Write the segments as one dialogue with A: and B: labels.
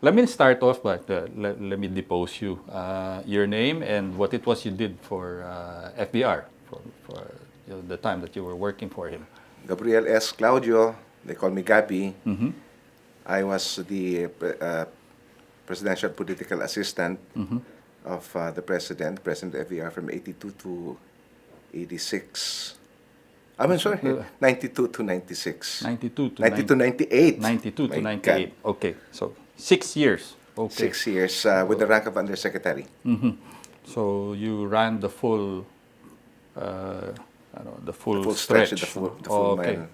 A: Let me start off by let me depose you. Your name and what it was you did for FVR for the time that you were working for him.
B: Gabriel S. Claudio, they call me Gabby.
A: Mm-hmm.
B: I was the presidential political assistant
A: Mm-hmm.
B: of the President FVR from 82 to 86. I'm sorry, 92 to 96.
A: 92 to
B: 92 98.
A: 92 to
B: My
A: 98. Okay, so 6 years.
B: God.
A: Okay.
B: 6 years with the rank of undersecretary.
A: Mm-hmm. So you ran the full, the full,
B: Full
A: stretch.
B: stretch, the full
A: okay.
B: mile.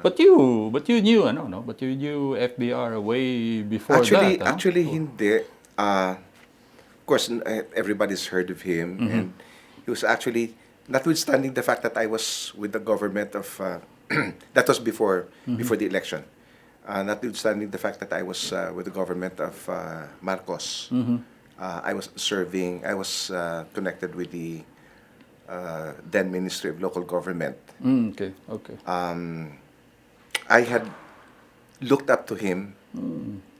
A: But you knew, no, but you knew FBR way before
B: Actually,
A: that.
B: actually, hindi. Of course, everybody's heard of him, and he was actually, notwithstanding the fact that I was with the government of, that was before the election. Notwithstanding the fact that I was with the government of Marcos, I was connected with the then Ministry of Local Government.
A: Okay, okay.
B: I had looked up to him.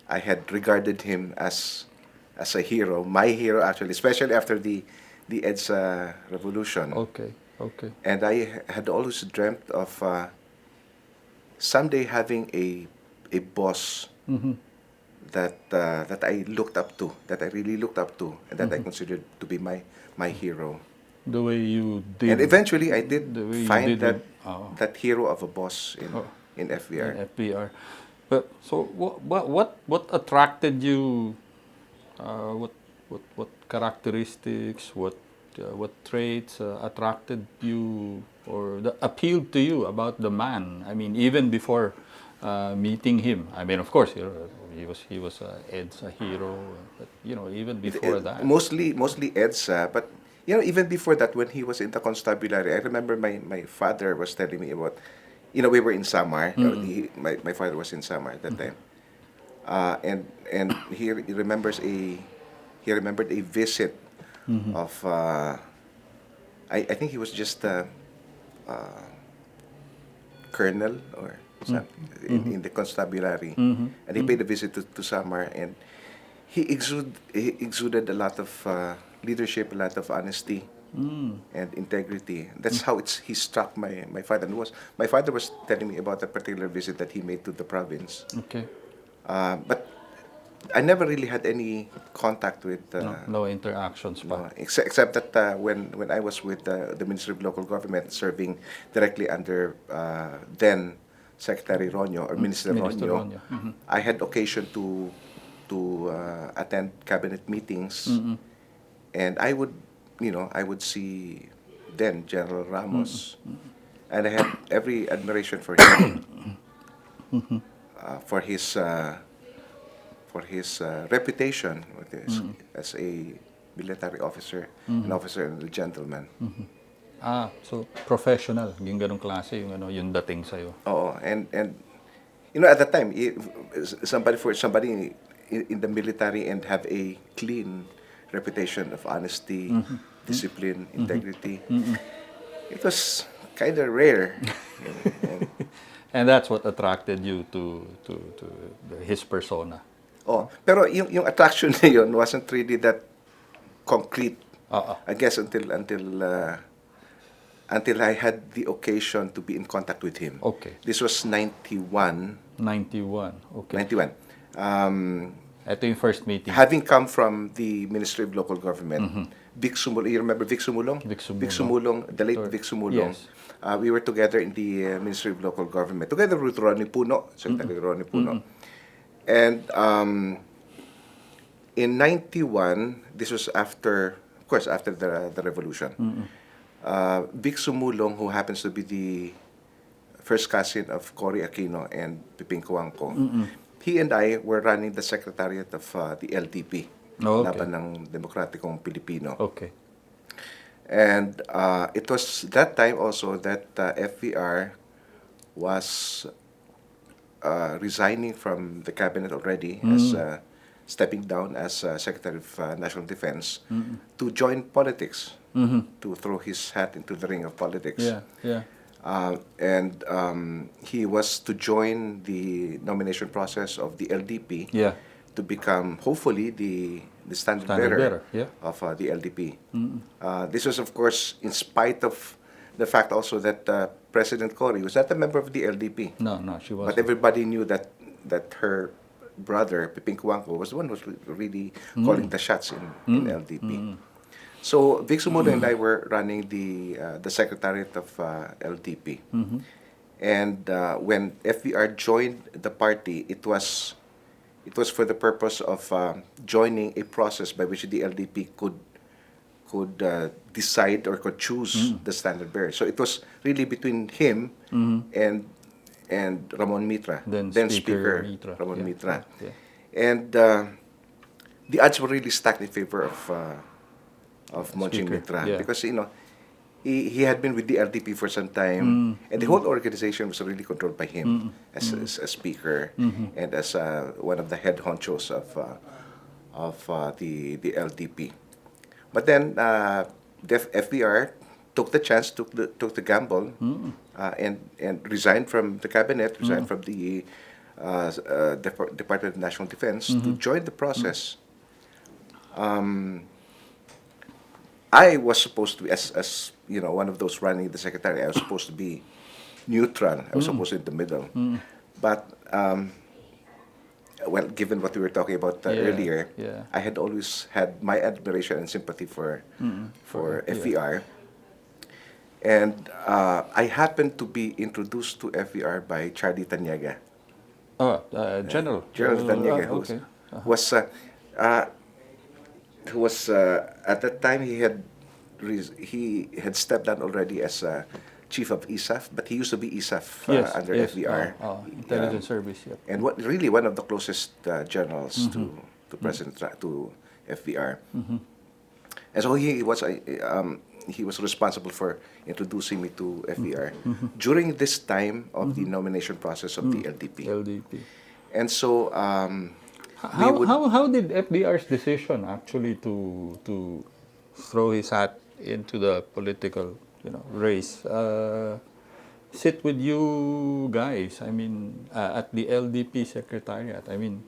B: I had regarded him as a hero, my hero actually, especially after the EDSA revolution.
A: Okay, okay.
B: And I had always dreamt of someday having a boss that I looked up to, that I really looked up to, and that I considered to be my hero.
A: The way you did.
B: And eventually, I did
A: the way you
B: find
A: did
B: that
A: it.
B: that hero of a boss in FVR.
A: In FBR. But so what attracted you? What characteristics? What traits attracted you or appealed to you about the man? I mean, even before meeting him. I mean, of course, he was Ed's a hero. But even before that.
B: Mostly EDSA, but even before that, when he was in the constabulary, I remember my father was telling me about, we were in Samar. My father was in Samar at that time, and he remembered a visit of I think he was just a colonel or something in the constabulary, and he paid a visit to Samar, and he exuded a lot of leadership, a lot of honesty and integrity. That's how he struck my father. And my father was telling me about a particular visit that he made to the province.
A: Okay.
B: But I never really had any contact with
A: no interactions pa.
B: except that when I was with the Ministry of Local Government, serving directly under then Secretary Ronyo or Minister Ronyo, I had occasion to attend cabinet meetings, and I would see then General Ramos, and I had every admiration for him, for his reputation as a military officer, an officer and a gentleman.
A: So professional, yung ganong klase, yung dating sa'yo.
B: Oh, and at that time, somebody in the military and have a clean reputation of honesty, discipline, integrity. It was kind of rare.
A: And that's what attracted you to his persona.
B: Oh, pero yung attraction na yun wasn't really that concrete. I guess until I had the occasion to be in contact with him.
A: Okay.
B: This was 91.
A: 91. Okay.
B: 91.
A: Ito yung first meeting.
B: Having come from the Ministry of Local Government, Vic Sumulong, you remember Vic Sumulong?
A: Vic
B: Sumulong, the late Vic Sumulong.
A: Yes.
B: We were together in the Ministry of Local Government, together with Ronnie Puno, Secretary Ronnie Puno. And in 91, this was after the revolution. Vic Sumulong, who happens to be the first cousin of Cory Aquino and Piping Coangco, he and I were running the secretariat of the LDP, Laban ng Demokratikong Pilipino.
A: Okay.
B: And it was that time also that FVR was resigning from the cabinet already, as stepping down as Secretary of National Defense to join politics, to throw his hat into the ring of politics.
A: Yeah.
B: And he was to join the nomination process of the LDP.
A: Yeah.
B: to become hopefully the standard
A: Standard
B: bearer
A: bearer, yeah.
B: of the LDP. This was, of course, in spite of the fact also that President Cory was not a member of the LDP.
A: No, she
B: But
A: wasn't.
B: everybody knew that her brother, Piping Cuangco, was the one who was really calling the shots in LDP. So Vic Sumuno and I were running the secretariat of LDP. And when FVR joined the party, it was for the purpose of joining a process by which the LDP could decide or could choose the standard bearer. So it was really between him and Ramon Mitra,
A: Then Speaker Mitra.
B: Ramon
A: Yeah,
B: Mitra.
A: yeah.
B: And the odds were really stacked in favor of Monching
A: Speaker,
B: Mitra
A: yeah.
B: because he had been with the LDP for some time, and the whole organization was really controlled by him as a speaker and as one of the head honchos of the LDP. But then the FVR took the chance, took the gamble, and resigned from the cabinet, resigned from the Department of National Defense to join the process. I was supposed to be, as one of those running the secretary, I was supposed to be neutral. I was supposed to be in the middle. But, well, given what we were talking about earlier, I had always had my admiration and sympathy for FVR. And I happened to be introduced to FVR by Charlie Taniaga.
A: Oh, General.
B: General Taniaga,
A: Okay.
B: who was at that time he had stepped down already as chief of ISAF, but he used to be ISAF under FVR.
A: Intelligence Service, yeah.
B: And really one of the closest generals to FVR. And so he was responsible for introducing me to FVR during this time of the nomination process of the LDP. And so
A: how did FDR's decision actually to throw his hat into the political race sit with you guys? I mean, at the LDP secretariat. I mean,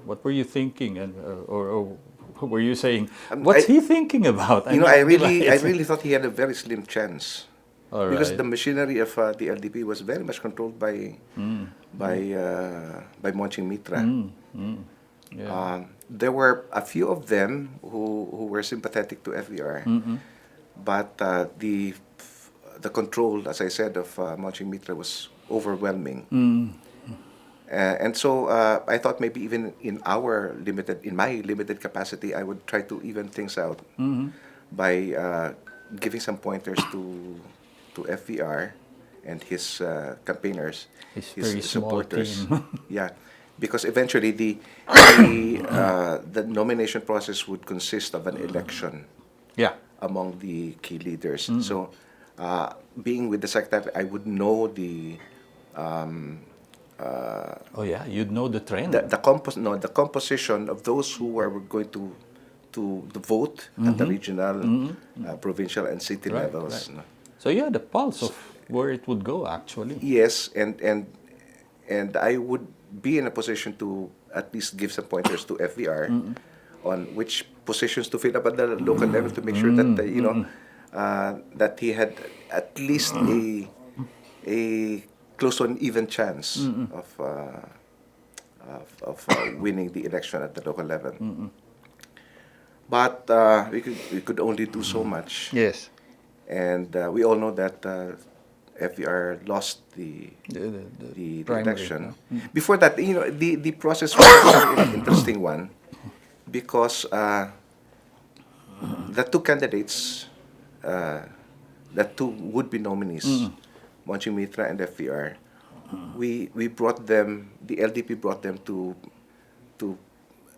A: what were you thinking, and or were you saying, what's he thinking about?
B: I really thought he had a very slim chance. Because the machinery of the LDP was very much controlled by Monching Mitra.
A: Yeah.
B: There were a few of them who were sympathetic to FVR, but the control, as I said, of Monching Mitra was overwhelming. And so I thought maybe even in my limited capacity, I would try to even things out by giving some pointers to FVR and his campaigners, his supporters. Yeah, because eventually the nomination process would consist of an election.
A: Yeah.
B: Among the key leaders. So, being with the secretary, I would know the.
A: You'd know the trend.
B: The composition of those who were going to vote at the regional, provincial, and city levels.
A: Right. So you had the pulse of where it would go, actually.
B: Yes, and I would be in a position to at least give some pointers to FVR on which positions to fill up at the local level to make sure that that he had at least a close to an even chance of winning the election at the local level. But we could only do so much.
A: Yes.
B: And we all know that FVR lost the election. Before that, the process was an interesting one because the two candidates, the two would-be nominees, Monching Mitra and FVR, we brought them, the LDP brought them to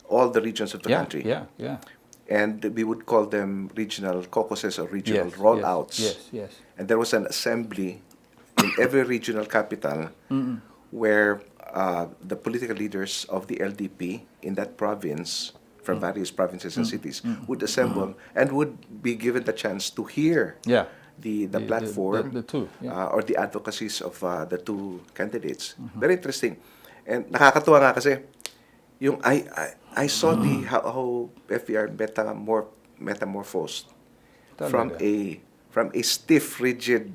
B: all the regions of the country.
A: Yeah.
B: And we would call them regional caucuses or regional rollouts.
A: Yes.
B: And there was an assembly in every regional capital where the political leaders of the LDP in that province, from various provinces and cities, would assemble and would be given the chance to hear the platform
A: the two,
B: or the advocacies of the two candidates. Very interesting. And nakakatuwa nga kasi, yung I saw the how FVR metamorphosed from
A: Talaga.
B: a stiff, rigid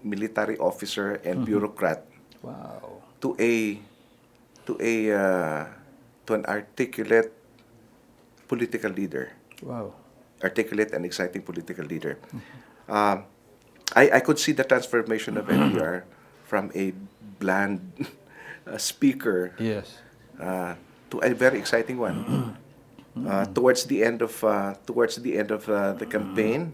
B: military officer and bureaucrat
A: Wow.
B: to a to an articulate political leader,
A: Wow.
B: articulate and exciting political leader. Um, I could see the transformation of FVR from a bland speaker
A: Yes.
B: to a very exciting one. Towards the end of the campaign,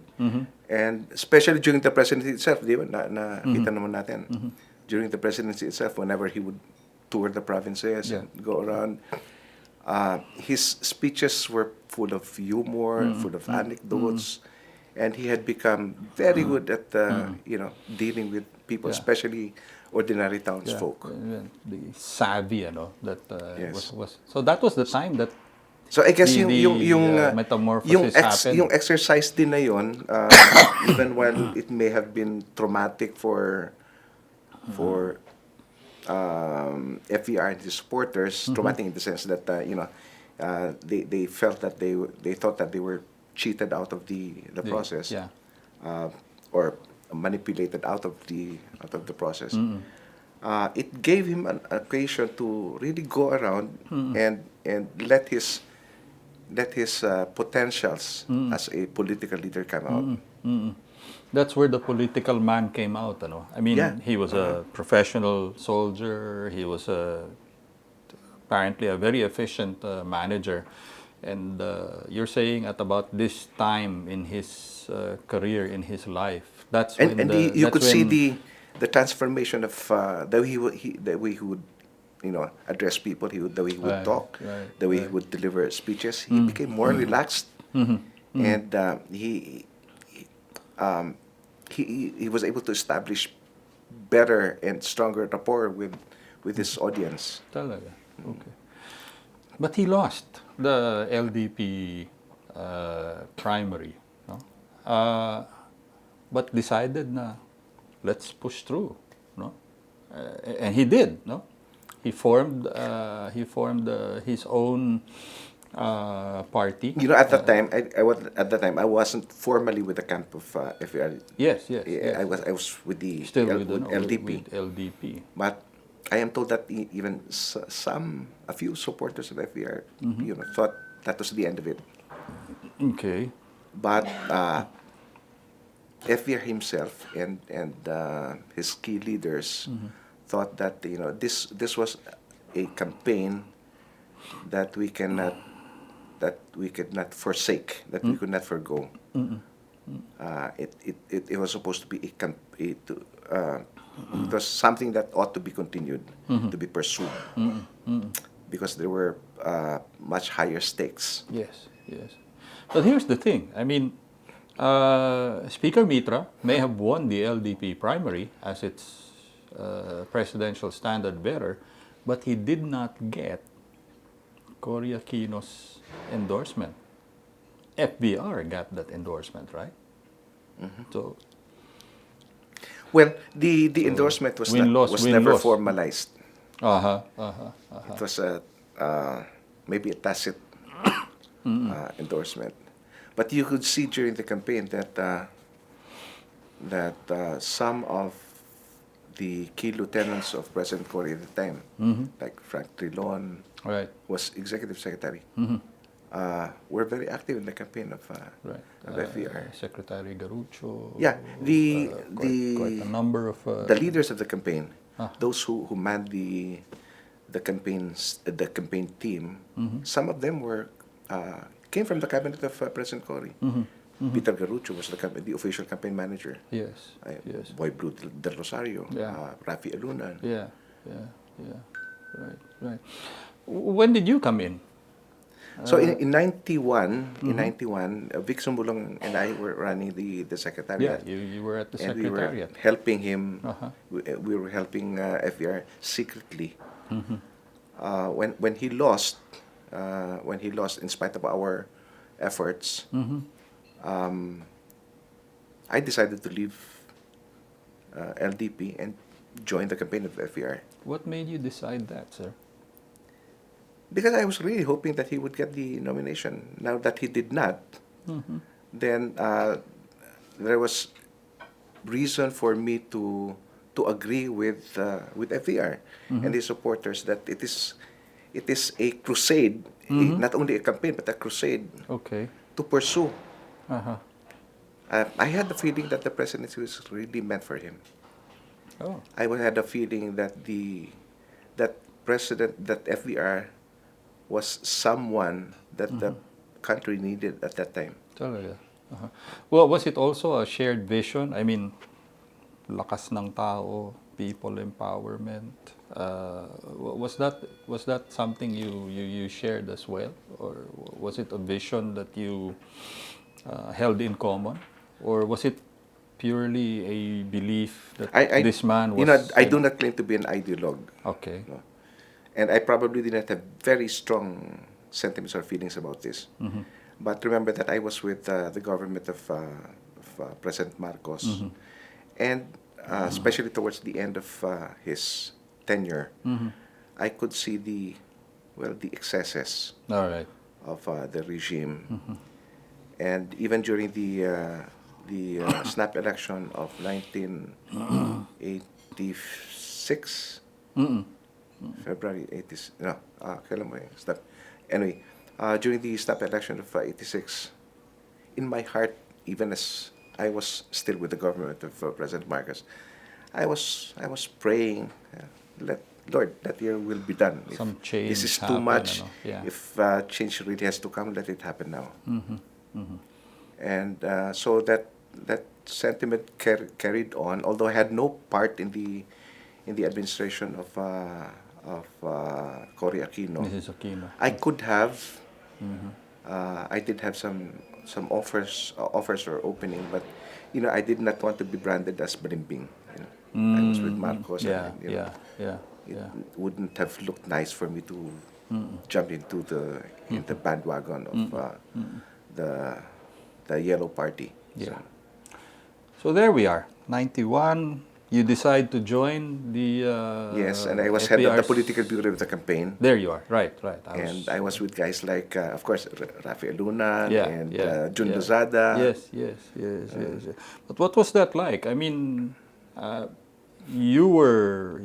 B: and especially during the presidency itself, di ba? Nakita naman natin during the presidency itself, whenever he would tour the provinces
A: Yeah.
B: and go around, his speeches were full of humor, full of anecdotes, and he had become very good at dealing with people,
A: Yeah.
B: especially ordinary
A: Yeah.
B: townsfolk.
A: The savvy, that
B: Yes.
A: was. So that was the time that
B: So I guess
A: the metamorphosis
B: yung
A: happened.
B: exercise din na yun, even while it may have been traumatic for FVR and his supporters, traumatic in the sense that they felt that they thought that they were cheated out of the process,
A: Yeah.
B: or manipulated out of the process. It gave him an occasion to really go around and let his potentials as a political leader come out.
A: That's where the political man came out, I
B: Yeah.
A: mean, he was a professional soldier. He was apparently a very efficient manager. And you're saying at about this time in his career, in his life, that's
B: And
A: when
B: you
A: that's
B: could see
A: when
B: the transformation of the way he would address people, the way he would
A: right,
B: talk,
A: right,
B: the way he
A: right.
B: would deliver speeches. He became more relaxed, and he was able to establish better and stronger rapport with his audience.
A: Talaga. Okay. But he lost the LDP primary, no? But decided na let's push through, no? And he did, no? He formed his own party.
B: At that time, I wasn't formally with the camp of FAR.
A: Yes, yes, yes.
B: I was with the
A: Still with,
B: with LDP.
A: with LDP.
B: But I am told that even a few supporters of FVR, thought that was the end of it.
A: Okay.
B: But FVR himself and his key leaders thought that this was a campaign that we could not forsake, that we could not forgo. It was supposed to be it was something that ought to be continued, to be pursued, because there were much higher stakes.
A: Yes, yes. But here's the thing. I mean, Speaker Mitra may have won the LDP primary as its presidential standard bearer, but he did not get Cory Aquino's endorsement. FVR got that endorsement, right? So
B: Well, the endorsement was
A: win-loss,
B: never
A: win-loss.
B: formalized.
A: uh-huh.
B: It was maybe a tacit endorsement. But you could see during the campaign that some of the key lieutenants of President Cory at the time, like Frank Trilon,
A: Right,
B: was executive secretary, were very active in the campaign of
A: right.
B: FVR.
A: Secretary Garucho.
B: Yeah,
A: Quite a number of
B: the leaders of the campaign,
A: Ah.
B: those who manned the campaign team, some of them came from the cabinet of President Cory. Peter Garucho was the official campaign manager.
A: Yes, yes.
B: Boy Blue del Rosario,
A: Yeah.
B: Rafi Alunan.
A: Yeah. Right. When did you come in?
B: So in 91, Vic Sumbulong and I were running the
A: Yeah,
B: secretariat.
A: you were at the
B: And we were
A: secretariat.
B: helping him.
A: Uh-huh.
B: We were helping FVR secretly. When he lost, in spite of our efforts, I decided to leave LDP and join the campaign of FVR.
A: What made you decide that, sir?
B: because I was really hoping that he would get the nomination. Now that he did not, then there was reason for me to agree with FVR and his supporters that it is a crusade, not only a campaign but a crusade
A: Okay.
B: to pursue.
A: Uh-huh.
B: I had the feeling that the presidency was really meant for him.
A: Oh.
B: I had a feeling that that FVR was someone that the country needed at that time.
A: Talaga. Uh-huh. Well, was it also a shared vision? I mean, lakas ng tao, people empowerment. Was that something you shared as well, or was it a vision that you held in common, or was it purely a belief that this man was?
B: I do not claim to be an ideologue.
A: Okay.
B: No. And I probably did not have very strong sentiments or feelings about this. But remember that I was with the government of President Marcos, and especially towards the end of his tenure, I could see the excesses
A: All right.
B: of the regime, and even during the snap election of 1986. February 80, no, kailan mo yung snap? Anyway, during the snap election of 86, in my heart, even as I was still with the government of President Marcos, I was praying, Lord, that your will be done. If
A: Some change
B: this is too
A: happen,
B: much,
A: ano? Yeah.
B: if change really has to come, let it happen now. And so that sentiment carried on, although I had no part in the administration of Cory Aquino.
A: Mrs. Aquino.
B: I could have. I did have some offers or opening, but I did not want to be branded as blimbing. I was with Marcos,
A: Yeah,
B: and
A: yeah.
B: it wouldn't have looked nice for me to jump into the bandwagon of the Yellow Party.
A: Yeah. So there we are, 91. You decide to join the
B: Yes, and I was head of the
A: FVR's
B: political bureau of the campaign.
A: There you are, right.
B: And I was with guys like, of course, Rafael Luna
A: Yeah,
B: and
A: yeah,
B: Jun
A: yeah.
B: Lozada.
A: Yes. But what was that like? I mean, you were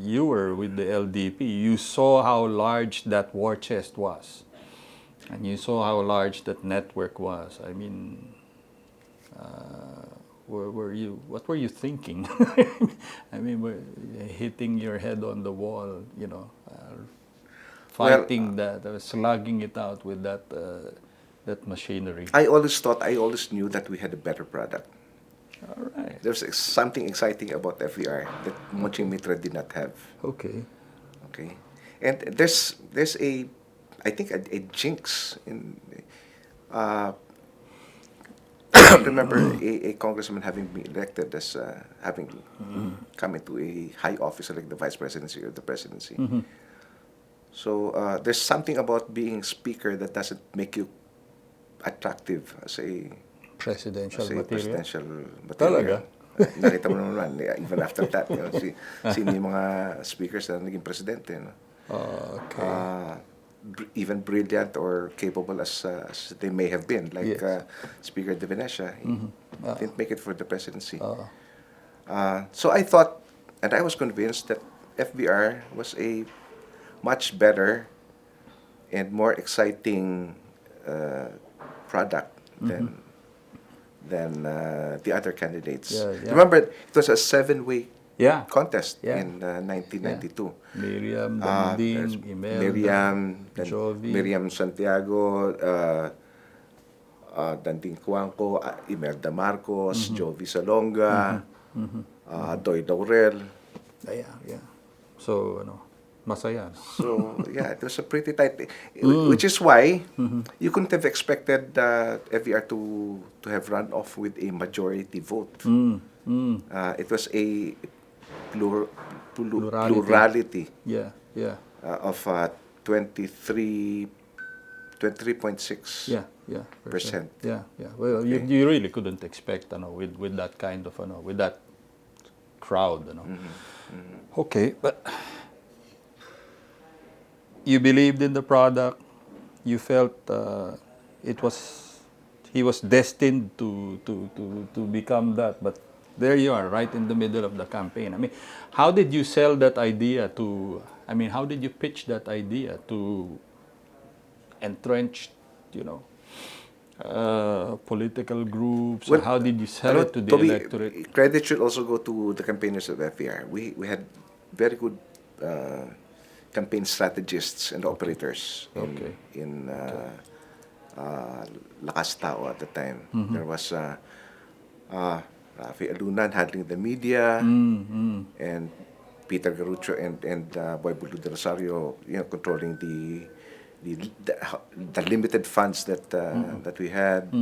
A: with the LDP. You saw how large that war chest was, and you saw how large that network was. I mean, what were you thinking? I mean, were hitting your head on the wall, fighting slugging it out with that machinery.
B: I always knew that we had a better product.
A: All right.
B: There's something exciting about FVR that Monching Mitra did not have.
A: Okay.
B: Okay, and there's I think a jinx in. I remember a congressman having been elected as having come into a high office like the vice presidency or the presidency. So there's something about being speaker that doesn't make you attractive as a
A: Presidential material.
B: presidential material.
A: Talaga?
B: Nakita mo naman, even after that, sino yung mga speakers na naging presidente.
A: Okay.
B: Even brilliant or capable as they may have been, like
A: Yes.
B: Speaker De Venecia, he didn't make it for the presidency. So I thought, and I was convinced that FVR was a much better and more exciting product than the other candidates.
A: Yeah.
B: Remember, it was a 7-way
A: Yeah.
B: contest
A: Yeah.
B: in 1992.
A: Miriam,
B: There's
A: Danding, Imelda,
B: Miriam,
A: Jovi.
B: Miriam Santiago, Danding Cuanco, Imelda Marcos, Jovi Salonga, Doy Laurel.
A: Yeah. So, masaya.
B: So, yeah, it was a pretty tight, which is why you couldn't have expected FVR to have run off with a majority vote. It was a plurality
A: Yeah.
B: of 23.6.
A: Yeah.
B: Percent.
A: Yeah. Well,
B: Okay.
A: you really couldn't expect, with that kind of, with that crowd, Okay, but you believed in the product. You felt he was destined to become that. But there you are, right in the middle of the campaign. I mean, how did you sell that idea to? I mean, how did you pitch that idea to entrenched, you know, political groups? Or
B: Well,
A: how did you sell it to the
B: Toby,
A: electorate?
B: credit should also go to the campaigners of FVR. We had very good uh, campaign strategists and operators
A: Okay.
B: in Lakas Tao at the time. There was Rafi Alunan handling the media, and Peter Garucho and Boy Bulu de Rosario, controlling the limited funds that we had.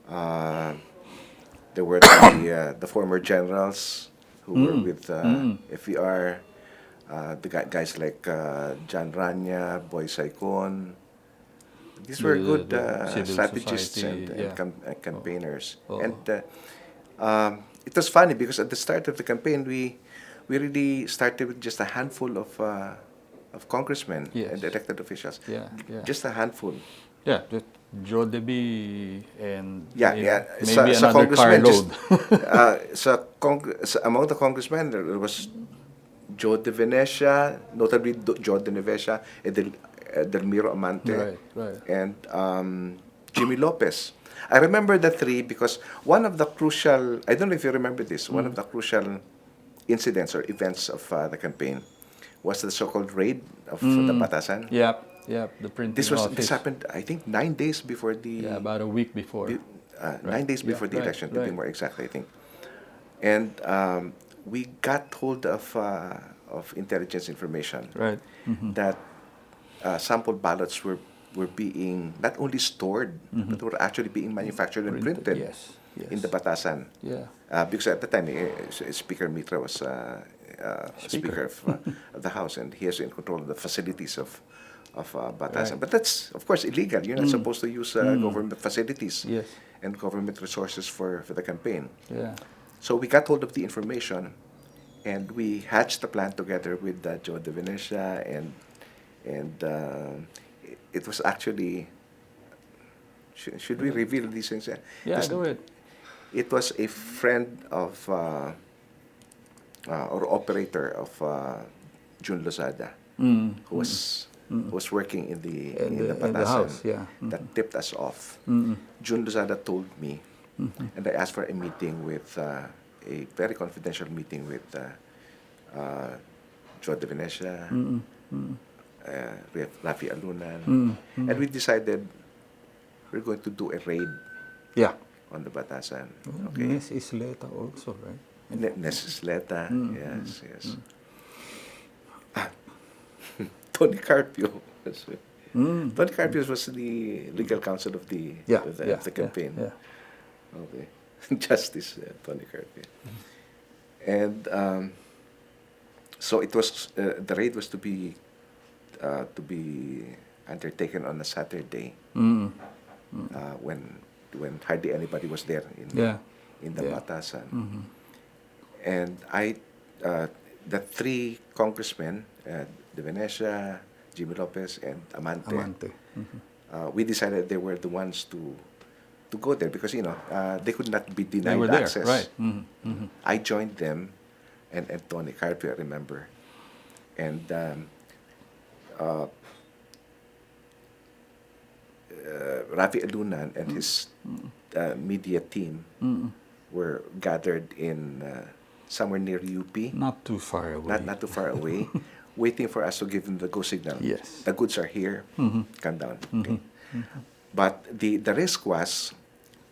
B: Uh, there were the former generals who were with FVR, guys like John Rania, Boy Saicon. These were good
A: The civil
B: strategists
A: society, yeah.
B: and campaigners.
A: Oh.
B: And it was funny because at the start of the campaign, we really started with just a handful of congressmen
A: Yes.
B: and elected officials.
A: Yeah, yeah.
B: Just a handful.
A: Yeah, just Joe DeBee and
B: Yeah,
A: you
B: yeah.
A: know, maybe
B: Sa
A: another
B: congressman,
A: carload.
B: among the congressmen, there was Joe De Venecia, notably Joe De Venecia, Delmiro Amante,
A: Right, right.
B: and Jimmy Lopez. I remember the three because one of the crucial, I don't know if you remember this, one of the crucial incidents or events of the campaign was the so-called raid of the Batasan.
A: Yep, yep. The printing
B: This
A: office.
B: happened, I think, 9 days before the
A: Yeah, about a week before.
B: the- 9 days before the
A: Yeah,
B: election, to be
A: right.
B: more exact, I think. And we got hold of intelligence information
A: Right.
B: that sample ballots were being not only stored, but were actually being manufactured and printed
A: Yes, yes.
B: in the Batasan.
A: Yeah.
B: Because at the time, Speaker Mitra was Speaker of the House, and he is in control of the facilities of Batasan.
A: Right.
B: But that's, of course, illegal. You're not supposed to use government facilities
A: Yes.
B: and government resources for the campaign.
A: Yeah.
B: So we got hold of the information, and we hatched a plan together with Joe De Venecia, and it was actually. Should we reveal these things?
A: Yeah, go ahead.
B: It was a friend of or operator of Jun Lozada, who was working in the
A: In the
B: Batasan,
A: house, yeah.
B: that tipped us off. Jun Lozada told me, and I asked for a meeting with a very confidential meeting with Joe De Venecia, Rafi Alunan, and we decided we're going to do a raid
A: Yeah.
B: on the Batasan.
A: Okay. Nes Isleta also, right?
B: Nesisleta, yes, yes. Tony Carpio. Tony Carpio was the legal counsel of the of the campaign.
A: Yeah.
B: Okay, Justice Tony Carpio. And so it was the raid was to be undertaken on a Saturday when hardly anybody was there in the Batasan. And the three congressmen, De Venecia, Jimmy Lopez, and Amante. We decided they were the ones to go there because they could not be
A: They
B: denied
A: were there,
B: access.
A: right?
B: I joined them, and Tony Carpio, I remember, and Rafi Alunan and his media team were gathered in somewhere near UP,
A: Not too far away.
B: not too far away, waiting for us to give them the go signal.
A: Yes.
B: The goods are here. Come down. Okay. But the risk was,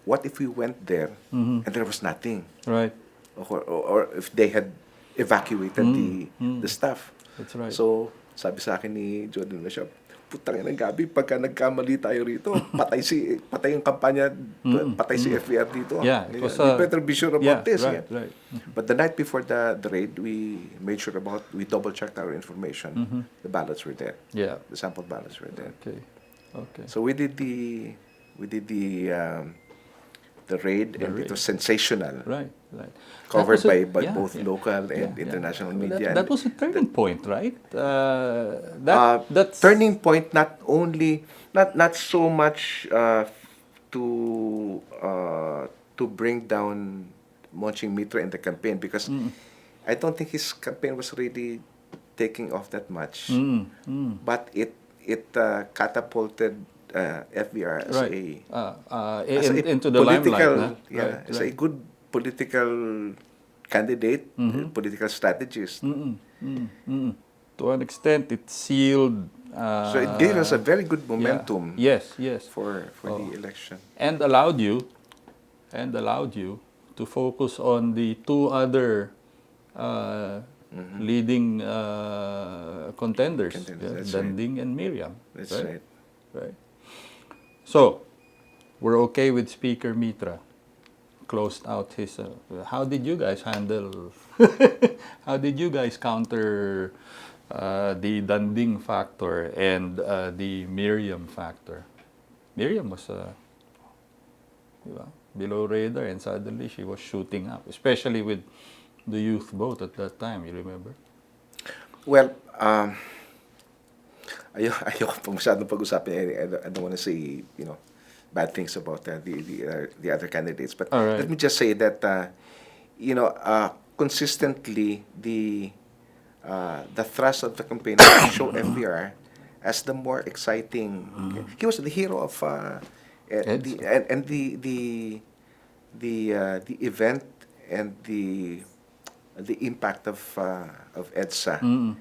B: what if we went there and there was nothing,
A: Right.
B: or if they had evacuated the stuff.
A: That's right.
B: So sabi sa akin ni Jordan na siya, putang ina Gabi, pagka nagkamali tayo rito, patay yung kampanya, patay si FVR dito.
A: Yeah, it was,
B: you better be sure about this.
A: Right, right.
B: But the night before the raid, we made sure we double-checked our information. The ballots were there.
A: Yeah.
B: The sample ballots were there.
A: Okay. Okay.
B: So we did the the raid,
A: The
B: and it
A: raid.
B: was sensational,
A: Right, right.
B: covered
A: That was
B: by
A: yeah,
B: both
A: yeah,
B: local
A: yeah,
B: and
A: yeah.
B: international
A: Well,
B: media.
A: that
B: And
A: was a
B: the,
A: turning point, right? That's
B: turning point, not only, not so much to bring down Monching Mitra in the campaign, because I don't think his campaign was really taking off that much, but it catapulted FVR
A: right.
B: as a
A: Into the limelight, huh?
B: political,
A: Right,
B: yeah, as a
A: right.
B: good political candidate, political strategist.
A: To an extent, it sealed.
B: So it gave us a very good
A: Yeah.
B: momentum
A: Yes. Yes.
B: for
A: Oh.
B: the election.
A: And allowed you to focus on the two other uh, leading contenders,
B: Contenders, that's right.
A: Danding and Miriam,
B: That's
A: right?
B: right.
A: Right. So we're okay with Speaker Mitra. Closed out his. How did you guys handle? How did you guys counter the Danding factor and the Miriam factor? Miriam was diba, below radar, and suddenly she was shooting up, especially with the youth vote at that time. You remember?
B: Well, ayoko pa masyadong pag-usapin. I don't want to say, bad things about the other candidates. But
A: All
B: let
A: right.
B: me just say that, consistently, the thrust of the campaign was to show FVR as the more exciting. He was the hero of
A: Eds.
B: the event, and the impact of EDSA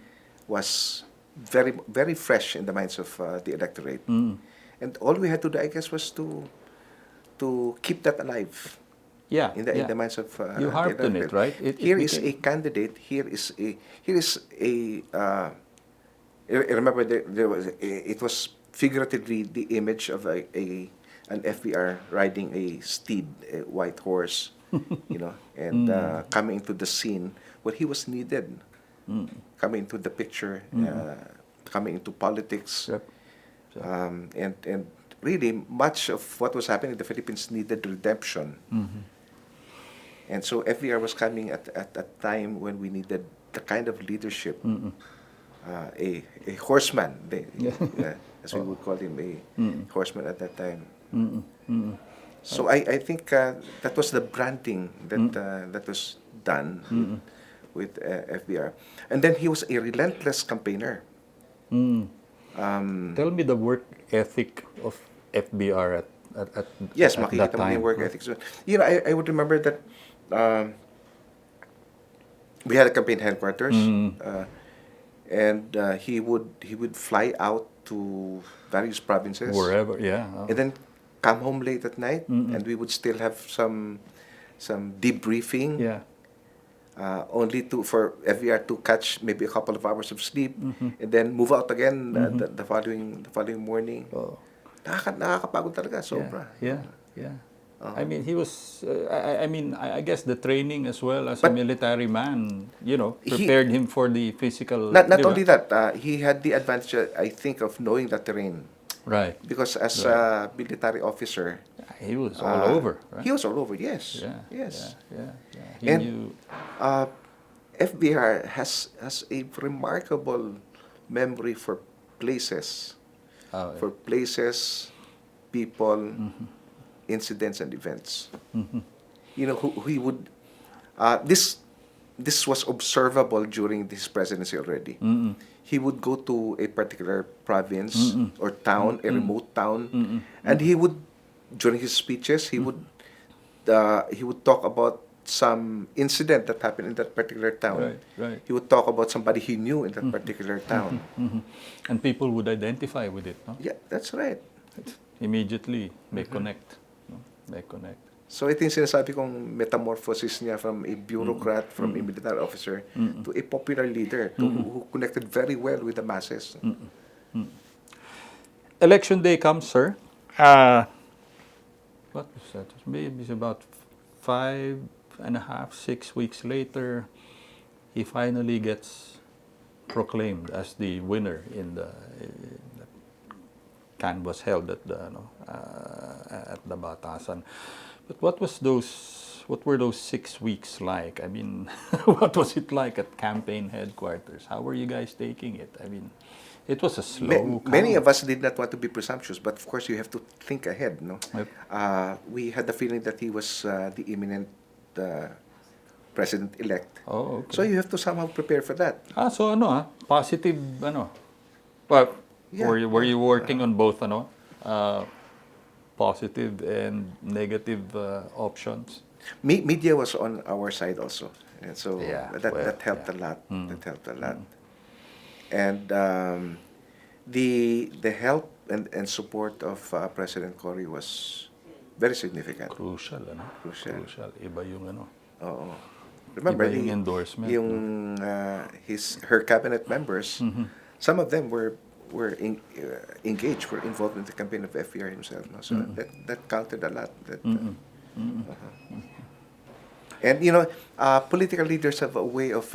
B: was very, very fresh in the minds of the electorate. And all we had to do, I guess, was to keep that alive
A: Yeah,
B: in the
A: yeah.
B: minds of
A: You
B: the
A: harped on it,
B: electorate.
A: right? It
B: Here is a
A: became.
B: candidate. Here is a. I remember there was it was figuratively the image of an FVR riding a steed, a white horse, and coming into the scene where he was needed, coming into the picture, coming into politics,
A: Yep. So,
B: and really much of what was happening in the Philippines needed redemption. And so FVR was coming at a time when we needed the kind of leadership, a horseman,
A: yeah.
B: as we would call him, a horseman at that time.
A: Mm-mm. Mm-mm.
B: So I think that was the branding that was done with FVR. And then he was a relentless campaigner.
A: Mm.
B: Um,
A: Tell me the work ethic of FBR
B: yes,
A: at that
B: makikita mo yung
A: time.
B: work
A: Huh?
B: ethics. I would remember that um, we had a campaign headquarters, and he would fly out to various provinces,
A: Wherever, yeah.
B: and then come home late at night, and we would still have some debriefing,
A: Yeah.
B: only for FVR to catch maybe a couple of hours of sleep, and then move out again the following morning.
A: Oh,
B: Nakakapagod talaga,
A: yeah,
B: sobra.
A: yeah, yeah. I mean, he was. I guess the training as well as a
B: But
A: military man,
B: he
A: prepared him for the physical.
B: not
A: Di ba?
B: only that, he had the advantage, I think, of knowing the terrain,
A: Right,
B: because as
A: right.
B: a military officer,
A: He was all over,
B: he
A: right?
B: was all over. Yes,
A: Yeah,
B: yes.
A: yeah, yeah, yeah. He
B: And
A: knew.
B: FBR has a remarkable memory for places,
A: Oh,
B: for places, people, incidents, and events. He would. This was observable during this presidency already. He would go to a particular province or town, a remote town, and he would, during his speeches, he would talk about some incident that happened in that particular town.
A: right, right.
B: He would talk about somebody he knew in that particular town.
A: And people would identify with it, no?
B: Yeah, that's right.
A: Immediately may connect, no? May connect.
B: So ito yung sinasabi kong metamorphosis niya from a bureaucrat, from a military officer, to a popular leader, who connected very well with the masses.
A: Election day comes, sir. What was that? Maybe it's about 5.5, 6 weeks later, he finally gets proclaimed as the winner in the canvass held at the Batasan. But what were those 6 weeks like? I mean, what was it like at campaign headquarters? How were you guys taking it? I mean, it was a slow
B: Many
A: count.
B: of us did not want to be presumptuous, but of course you have to think ahead, no?
A: Yep.
B: We had the feeling that he was the imminent uh, president-elect.
A: Oh,
B: So
A: okay.
B: you have to somehow prepare for that.
A: So ano positive ano. Well,
B: Yeah,
A: were
B: yeah.
A: you working on both ano? Positive and negative options?
B: Media was on our side also. And so
A: Yeah, well,
B: that helped
A: yeah.
B: a lot.
A: Mm.
B: That helped a lot. And the help and support of President Cory was very significant.
A: Crucial, ano?
B: Crucial.
A: Crucial. Iba yung ano.
B: Oo.
A: Iba
B: Remember,
A: yung endorsement,
B: yung
A: no?
B: her cabinet members, some of them were engaged, were involved in the campaign of FVR himself. No? So that counted a lot. And political leaders have a way of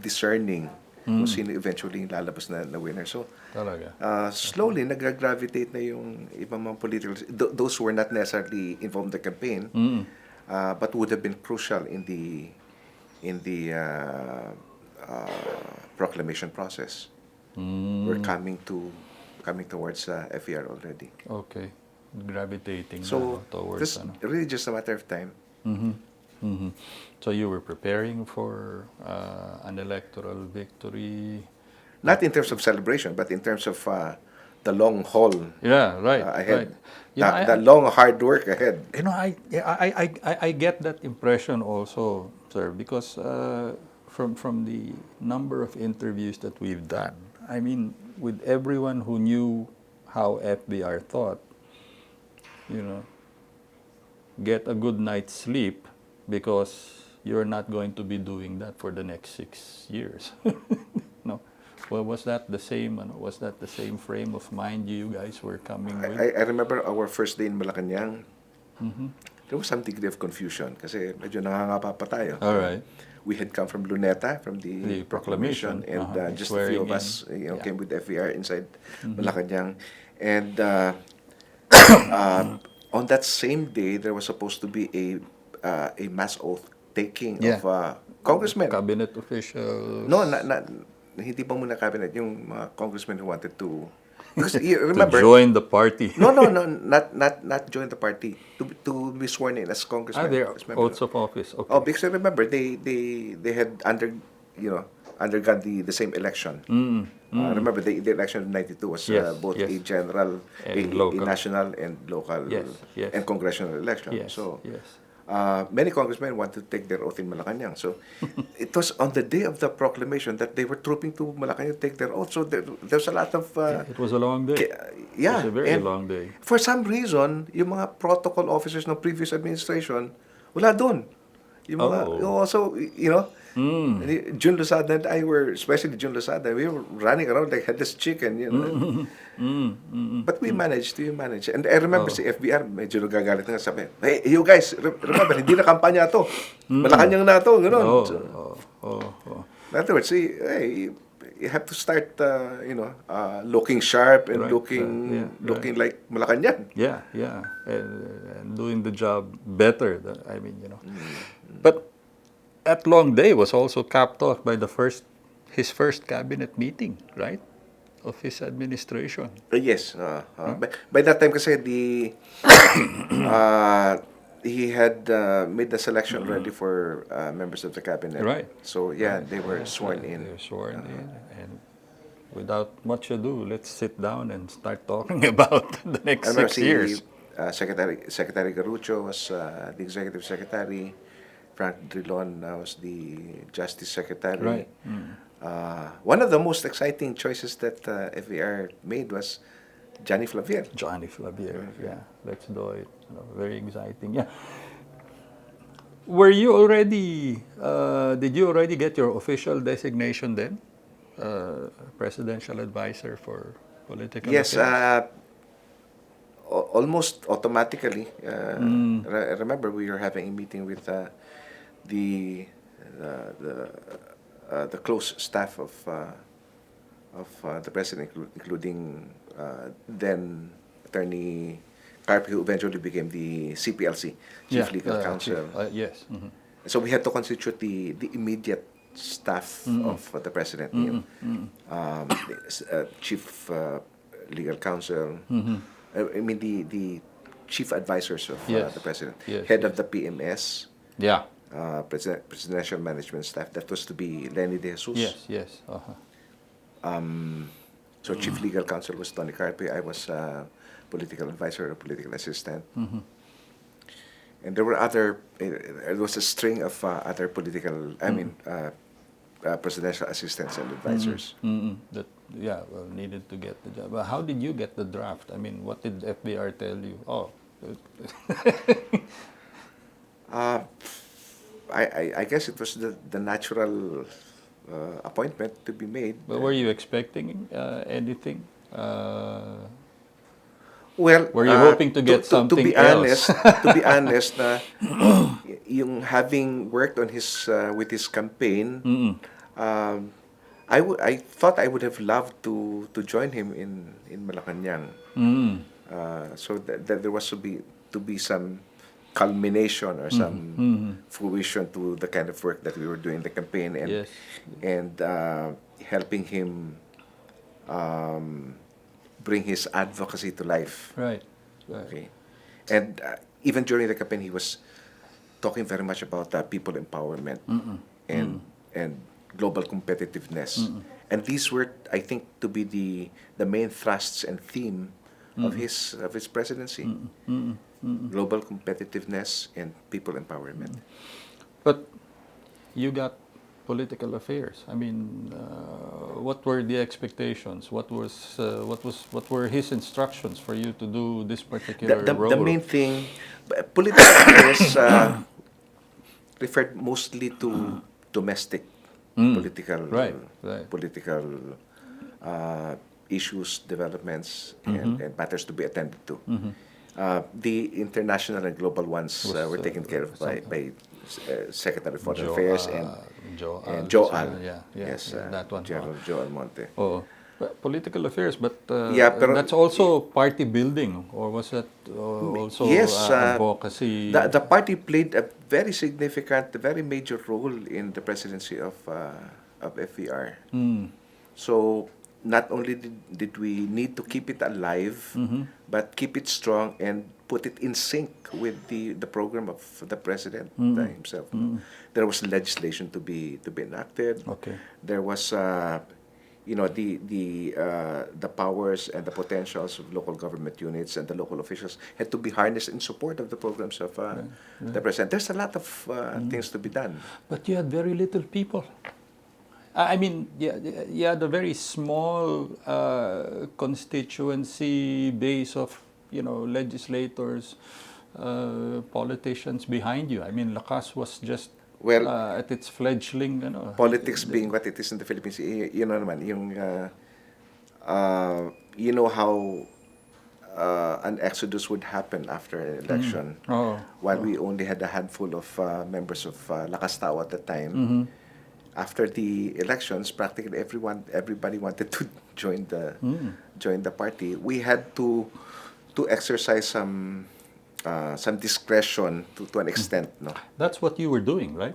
B: discerning kung sino eventually yung lalabas na winner. So
A: Talaga.
B: slowly nag-gravitate na yung ibang mga political those who were not necessarily involved in the campaign, but would have been crucial in the proclamation process. We're coming towards FVR already.
A: Okay. Gravitating na,
B: So
A: no, towards
B: this
A: ano.
B: really just a matter of time.
A: So you were preparing for an electoral victory.
B: Not in terms of celebration, but in terms of the long haul
A: Yeah, right,
B: ahead.
A: right. You know,
B: The long hard work ahead.
A: I get that impression also, sir, because from the number of interviews that we've done, I mean, with everyone who knew how FBR thought, you know, get a good night's sleep because you're not going to be doing that for the next 6 years. No, well, was that the same? Was that the same frame of mind you guys were coming with?
B: I remember our first day in Malacanang. There was some degree of confusion kasi medyo nangangapa pa tayo.
A: All right.
B: We had come from Luneta, from the
A: The proclamation,
B: and just a few of us
A: swearing in.
B: came with FVR inside Malacanang. And on that same day, there was supposed to be a mass oath taking
A: Yeah.
B: of congressmen.
A: Cabinet officials.
B: No, hindi pa muna cabinet, yung mga congressmen who wanted to. Because you
A: to
B: remember,
A: join the party.
B: no, not join the party. To be sworn in as congressmen.
A: They're
B: as members.
A: oaths of office. Okay.
B: Oh, because I remember they had undergone the same election. Remember the election of '92 was
A: Yes,
B: both
A: yes.
B: a general,
A: And
B: a
A: local.
B: national and local,
A: Yes, yes.
B: and congressional election.
A: Yes,
B: So
A: yes.
B: many congressmen wanted to take their oath in Malacanang. So it was on the day of the proclamation that they were trooping to Malacanang to take their oath. So there's a lot of
A: It was a long day.
B: yeah,
A: It was a very
B: and
A: long day.
B: for some reason, yung mga protocol officers ng previous administration, wala doon. Yung mga, also, Jun Losada and I were, especially Jun Losada, we were running around like headless chicken, But we managed. And I remember si FVR, medyo nagagalit na sabi, hey, you guys, remember, hindi na kampanya to. Malacanang na to, gano'n. In other words, hey, you have to start, looking sharp and
A: Right,
B: looking like Malacanang.
A: Yeah, and doing the job better. But that long day was also capped off by his first cabinet meeting, right, of his administration.
B: Yes. By that time kasi he had made the selection ready for members of the cabinet.
A: Right.
B: So yeah, they were sworn in.
A: They were sworn in, and without much ado, let's sit down and start talking about the next
B: I remember
A: 6 years.
B: Secretary Garucho was the executive secretary. Frank Drilon was the justice secretary.
A: Right.
B: One of the most exciting choices that FVR made was Johnny Flavier.
A: Johnny Flavier, yeah. Let's do it. Very exciting, yeah. Were you already, did you already get your official designation then? Presidential advisor for political
B: Yes,
A: affairs?
B: almost automatically. I remember we were having a meeting with the close staff of the president, including then Attorney Carpio, who eventually became the CPLC, Chief Legal Counsel.
A: Yes. Mm-hmm.
B: So we had to constitute the immediate staff of the president, chief legal counsel. I mean the chief advisors of the president, head of the PMS,
A: Yeah.
B: presidential management staff. That was to be Lenny De Jesus.
A: Yes.
B: So chief legal counsel was Tony Carpio. I was political advisor or political assistant. And there were there was a string of other political, presidential assistants and advisors.
A: That needed to get the job. But how did you get the draft? I mean, what did FVR tell you? Oh,
B: I guess it was the natural appointment to be made.
A: but were you expecting anything?
B: Well,
A: were you hoping to get something
B: to be
A: else?
B: honest, to be honest, yung having worked on his with his campaign, I thought I would have loved to join him in Malacanang. So that there was to be some culmination or some fruition to the kind of work that we were doing in the campaign, and helping him bring his advocacy to life.
A: Right.
B: Okay. And even during the campaign, he was talking very much about people empowerment and global competitiveness. And these were, I think, to be the main thrusts and theme of his presidency. Global competitiveness and people empowerment.
A: But you got political affairs. I mean, what were the expectations? What were his instructions for you to do this particular role?
B: The main thing, political affairs referred mostly to domestic political issues, developments, and matters to be attended to. The international and global ones were taken care of by Secretary of Foreign Affairs and Joe Al.
A: That one.
B: General Joe Almonte.
A: Oh, political affairs, but
B: pero
A: that's also party building, or was that also advocacy?
B: The party played a very significant, very major role in the presidency of FVR. So not only did we need to keep it alive, but keep it strong and put it in sync with the program of the president himself. There was legislation to be enacted.
A: Okay.
B: There was the powers and the potentials of local government units and the local officials had to be harnessed in support of the programs of the president. There's a lot of things to be done.
A: But you had very little people. I mean, you had a very small constituency base of, legislators, politicians behind you. I mean, Lakas was just at its fledgling.
B: Politics being what it is in the Philippines, you know how an exodus would happen after an election. While we only had a handful of members of Lakas Tao at the time. After the elections, practically everybody wanted to join the party. We had to exercise some discretion to an extent. No,
A: that's what you were doing, right?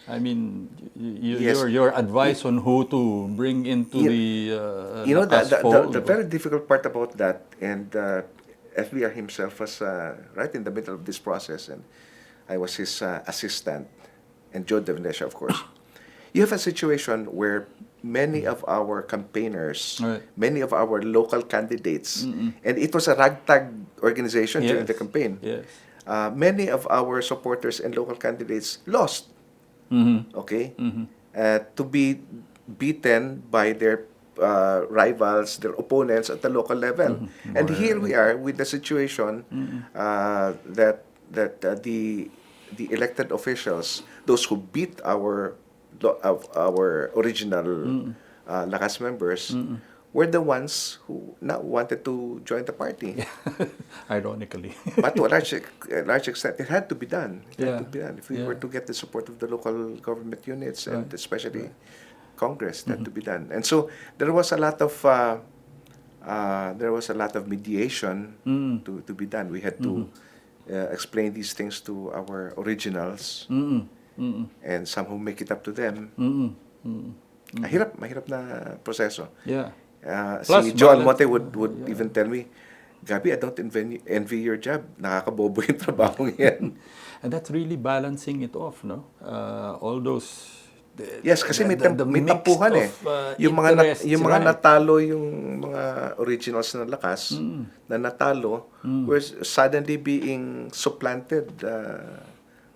A: I mean, your advice on who to bring into
B: the very difficult part about that, and FVR himself was right in the middle of this process, and I was his assistant, and Joe Devenesha, of course. You have a situation where many of our campaigners, many of our local candidates, and it was a ragtag organization during the campaign. Many of our supporters and local candidates lost. To be beaten by their rivals, their opponents at the local level. And here we are with the situation that the elected officials, those who beat our original Lakas members, were the ones who now wanted to join the party.
A: Ironically.
B: But to a large extent, it had to be done. It had to be done. If we were to get the support of the local government units and especially Congress, that had to be done. And so there was a lot of there was a lot of mediation to be done. We had to explain these things to our originals, and some who make it up to them. Mahirap na proseso.
A: Yeah.
B: Si Joel Mote would even tell me, Gabby, I don't envy your job. Nakakabobo yung trabaho yan.
A: And that's really balancing it off, no? All those...
B: Yes, kasi may tampuhan eh. Yung mga natalo, yung mga originals na lakas, na natalo, were suddenly being supplanted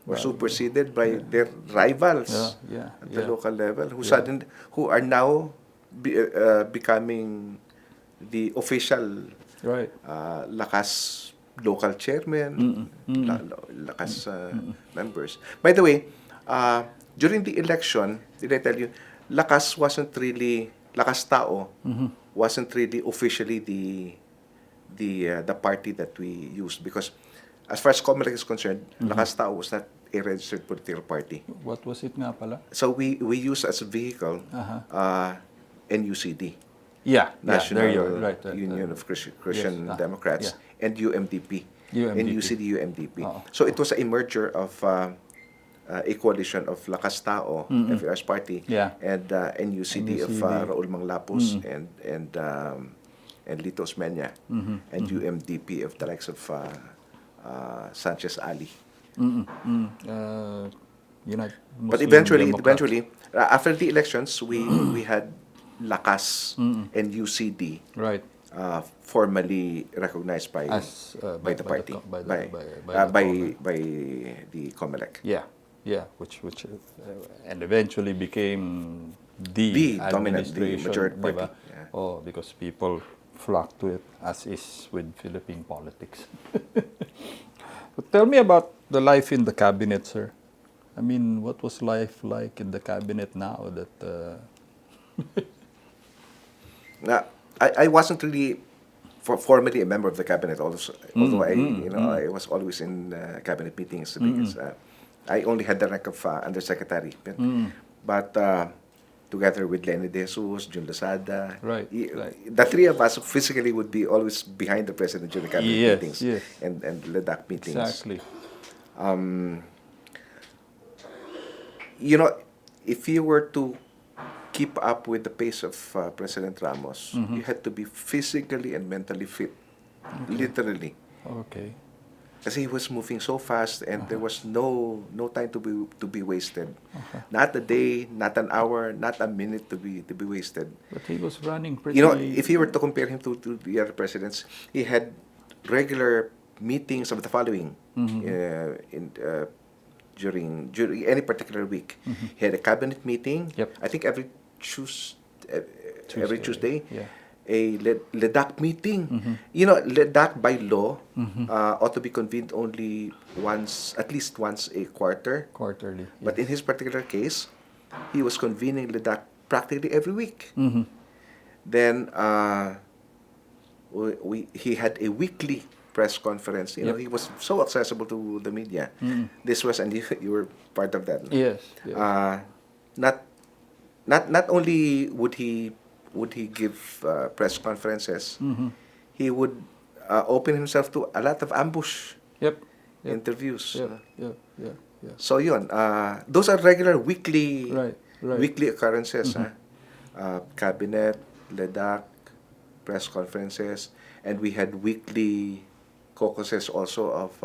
B: or superseded by their rivals at the local level, who are now becoming the official lakas local chairman, lakas members. By the way, during the election, did I tell you, Lakas Tao wasn't really officially the party that we used, because as far as Comelec is concerned, Lakas Tao was not a registered political party.
A: What was it nga pala?
B: So we used as a vehicle NUCD.
A: Yeah,
B: National
A: right,
B: Union of Christian Democrats, and UMDP. NUCD, UMDP. So it was a merger of a coalition of Lakas Tao, FVR's party, and NUCD of Raul Manglapus and Lito Osmeña, and UMDP of the likes of Sanchez Ali. But eventually, after the elections, we had Lakas and UCD formally recognized by the party, by the Comelec.
A: Yeah, which and eventually became the
B: dominant, the majority party.
A: Oh, because people flocked to it, as is with Philippine politics. But tell me about the life in the cabinet, sir. I mean, what was life like in the cabinet now that...
B: I wasn't really formally a member of the cabinet, although I was always in cabinet meetings, because I only had the rank of undersecretary. But together with Lenny De Jesus, Jun Losada, the three of us physically would be always behind the president during cabinet meetings and LEDAC meetings.
A: Exactly.
B: If you were to keep up with the pace of President Ramos, you had to be physically and mentally fit, literally.
A: Okay.
B: Kasi he was moving so fast, and there was no time to be wasted. Not a day, not an hour, not a minute to be wasted.
A: But he was running pretty...
B: if you were to compare him to the other presidents, he had regular meetings of the following during any particular week. He had a cabinet meeting. I think every Tuesday. A LEDAC meeting. LEDAC by law ought to be convened only at least once a quarter.
A: Quarterly.
B: But in his particular case, he was convening LEDAC practically every week. Then he had a weekly press conference. He was so accessible to the media. This was, and you were part of that.
A: Yes.
B: Not only would he give press conferences, he would open himself to a lot of ambush interviews. So yun, those are regular weekly occurrences. Cabinet, LEDAC, press conferences, and we had weekly caucuses also of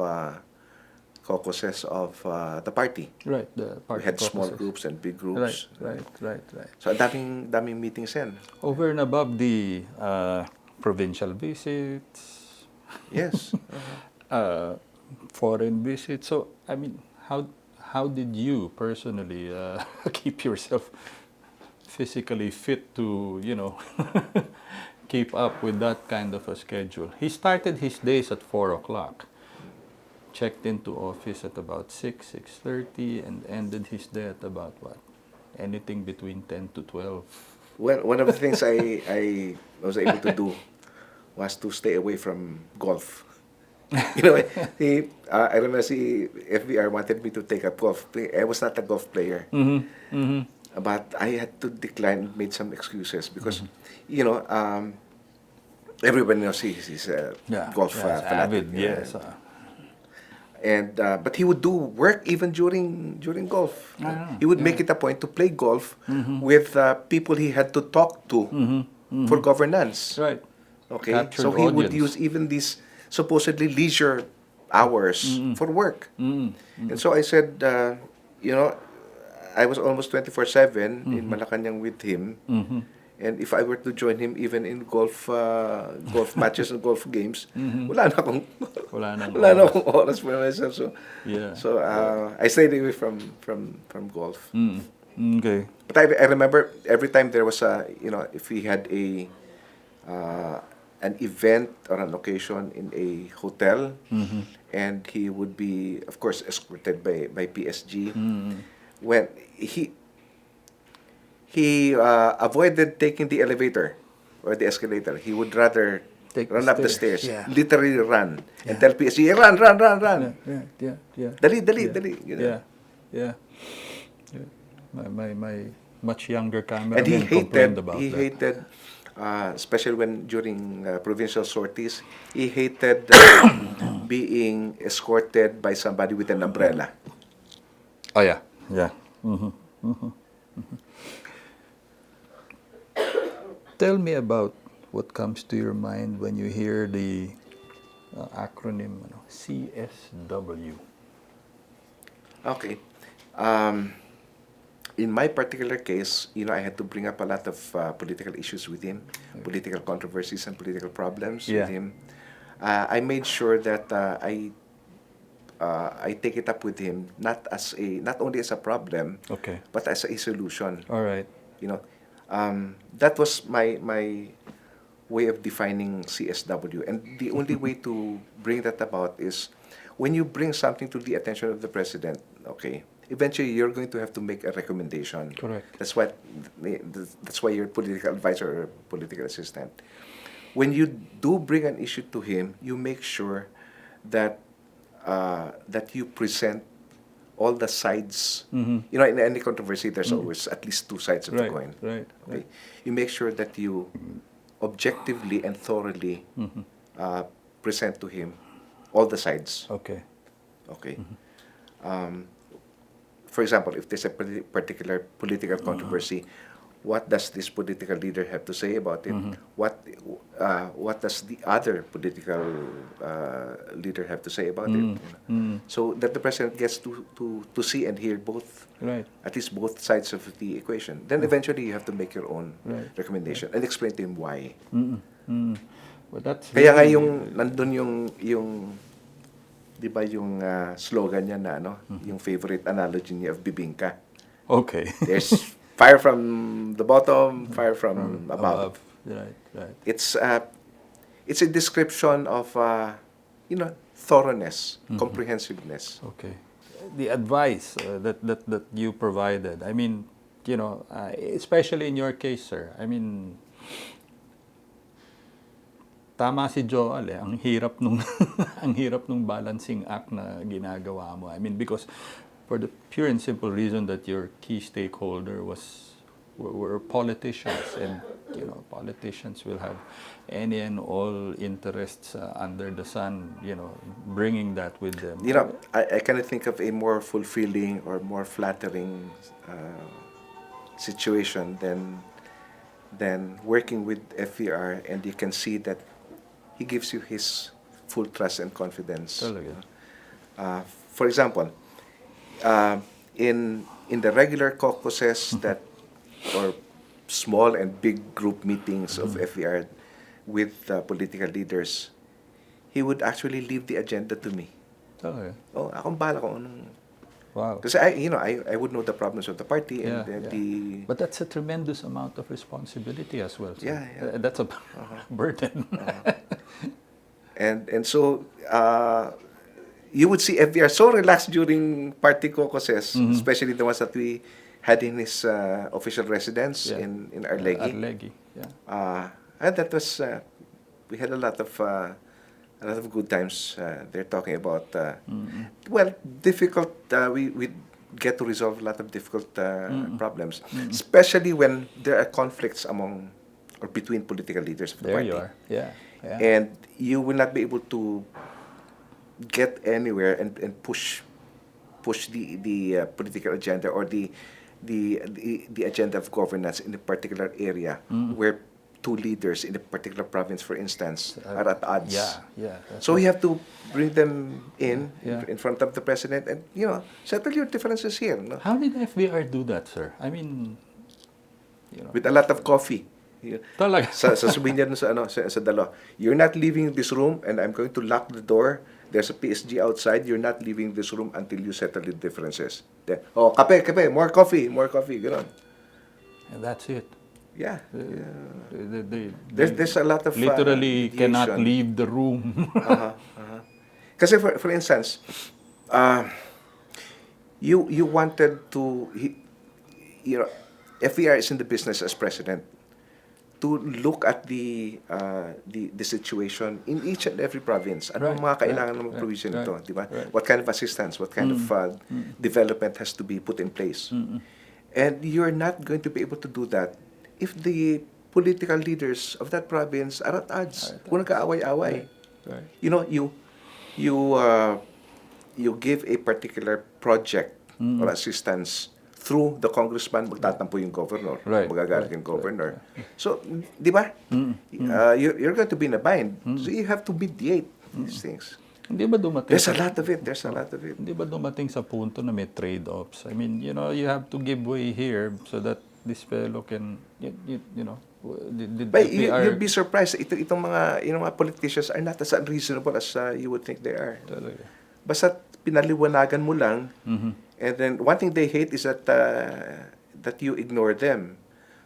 B: the party.
A: The party.
B: We had small groups and big groups.
A: Right.
B: So daming meetings yan.
A: Over and above the provincial visits.
B: Yes.
A: Foreign visits. So, I mean, how did you personally keep yourself physically fit to, keep up with that kind of a schedule? He started his days at 4 o'clock. Checked into office at about 6:30, and ended his day at about what? Anything between 10 to 12.
B: Well, one of the things I was able to do was to stay away from golf. I remember FVR wanted me to take up golf. I was not a golf player. But I had to decline, made some excuses because, everybody knows he's a golf
A: yes,
B: fanatic.
A: avid, yes.
B: And but he would do work even during golf. He would make it a point to play golf with people he had to talk to for governance.
A: Right.
B: Okay,
A: Captured
B: so he would
A: audience.
B: use even these supposedly leisure hours for work. And so I said, you know, I was almost 24/7 in Malacanang with him. And if I were to join him even in golf matches and golf games, wala na akong
A: Wala nang
B: wala na
A: oras.
B: akong oras for myself. So
A: Yeah.
B: I stayed away from golf.
A: Okay.
B: But I remember every time there was a, you know, if we had a an event or an occasion in a hotel, and he would be, of course, escorted by PSG. When he avoided taking the elevator or the escalator, he would rather
A: Take
B: run
A: the
B: up the
A: stairs.
B: stairs,
A: Yeah.
B: literally run, and tell PSG, run, run, run, run.
A: Yeah.
B: Dali, dali, dali. You know?
A: Yeah. My much younger cameraman
B: And he
A: complained about that.
B: hated, especially when during provincial sorties, he hated being escorted by somebody with an umbrella.
A: Oh yeah. Tell me about what comes to your mind when you hear the acronym CSW.
B: Okay. In my particular case, you know, I had to bring up a lot of political issues with him, political controversies and political problems with him. I made sure that I take it up with him not only as a problem, but as a solution.
A: All right.
B: You know, that was my way of defining CSW, and the only way to bring that about is when you bring something to the attention of the president. Okay, eventually you're going to have to make a recommendation.
A: Correct.
B: That's why you're a political advisor or political assistant. When you do bring an issue to him, you make sure that that you present all the sides. You know, in any controversy, there's always at least two sides of the coin.
A: Right.
B: Okay? You make sure that you objectively and thoroughly present to him all the sides.
A: Okay.
B: Okay. For example, if there's a particular political controversy, what does this political leader have to say about it? What does the other political leader have to say about it? So that the president gets to see and hear both, at least both sides of the equation. Then eventually you have to make your own recommendation and explain to him why.
A: Well, that's
B: Kaya nga
A: really-
B: yung nandun yung di ba yung slogan niya na yung favorite analogy niya of bibingka.
A: Okay.
B: There's fire from the bottom, fire from above.
A: Right.
B: It's a description of thoroughness, comprehensiveness.
A: Okay. The advice that you provided, I mean, you know, especially in your case, sir, I mean, tama si Joel ang hirap nung ang hirap nung balancing act na ginagawa mo. I mean, because for the pure and simple reason that your key stakeholder were politicians, and you know, politicians will have any and all interests under the sun, you know, bringing that with them.
B: You know, I cannot think of a more fulfilling or more flattering situation than working with FVR, and you can see that he gives you his full trust and confidence. For example, in the regular caucuses that or small and big group meetings of FVR with political leaders, he would actually leave the agenda to me. Akong bahala kung anong.
A: Wow.
B: Because I would know the problems of the party and the.
A: But that's a tremendous amount of responsibility as well. So
B: Yeah.
A: that's a burden.
B: And so you would see FVR so relaxed during party caucuses, especially the ones that we had in his official residence in Arlegui.
A: Arlegui,
B: And that was we had a lot of good times. They're talking about difficult. We get to resolve a lot of difficult problems, especially when there are conflicts among or between political leaders of the
A: There
B: party.
A: you are. Yeah. Yeah.
B: and you will not be able to get anywhere and push the political agenda or the agenda of governance in a particular area where two leaders in a particular province, for instance, are at odds.
A: Yeah. That's
B: So
A: right.
B: we have to bring them
A: Yeah.
B: in front of the president and settle your differences here, no?
A: How did FVR do that, sir? I mean,
B: With a lot of coffee.
A: talaga.
B: Sasabihin niya dun sa dalawa, you're not leaving this room and I'm going to lock the door. There's a PSG outside. You're not leaving this room until you settle the differences. Then, kape, more coffee, gano'n.
A: And that's it.
B: Yeah.
A: They
B: There's a lot of
A: literally cannot
B: mediation.
A: leave the room.
B: Kasi for instance, you wanted to, FVR is in the business as president to look at the situation in each and every province. Ano ang mga kailangan ng provision nito, di ba?
A: Right.
B: What kind of assistance, what kind of development has to be put in place. And you're not going to be able to do that if the political leaders of that province are at odds. Kung nagkaaway-away.
A: Right.
B: You give a particular project or assistance through the congressman, magtatampo yung governor,
A: Right.
B: magagalit yung governor. So, di ba? You're going to be in a bind. So you have to mediate these things.
A: Hindi ba dumating?
B: There's a lot of it.
A: Hindi ba dumating sa punto na may trade-offs? I mean, you have to give way here so that this fellow can, did
B: But
A: FVR
B: you'd be surprised. Itong mga politicians are not as unreasonable as you would think they are.
A: talaga?
B: Basta pinaliwanagan mo lang, and then one thing they hate is that you ignore them.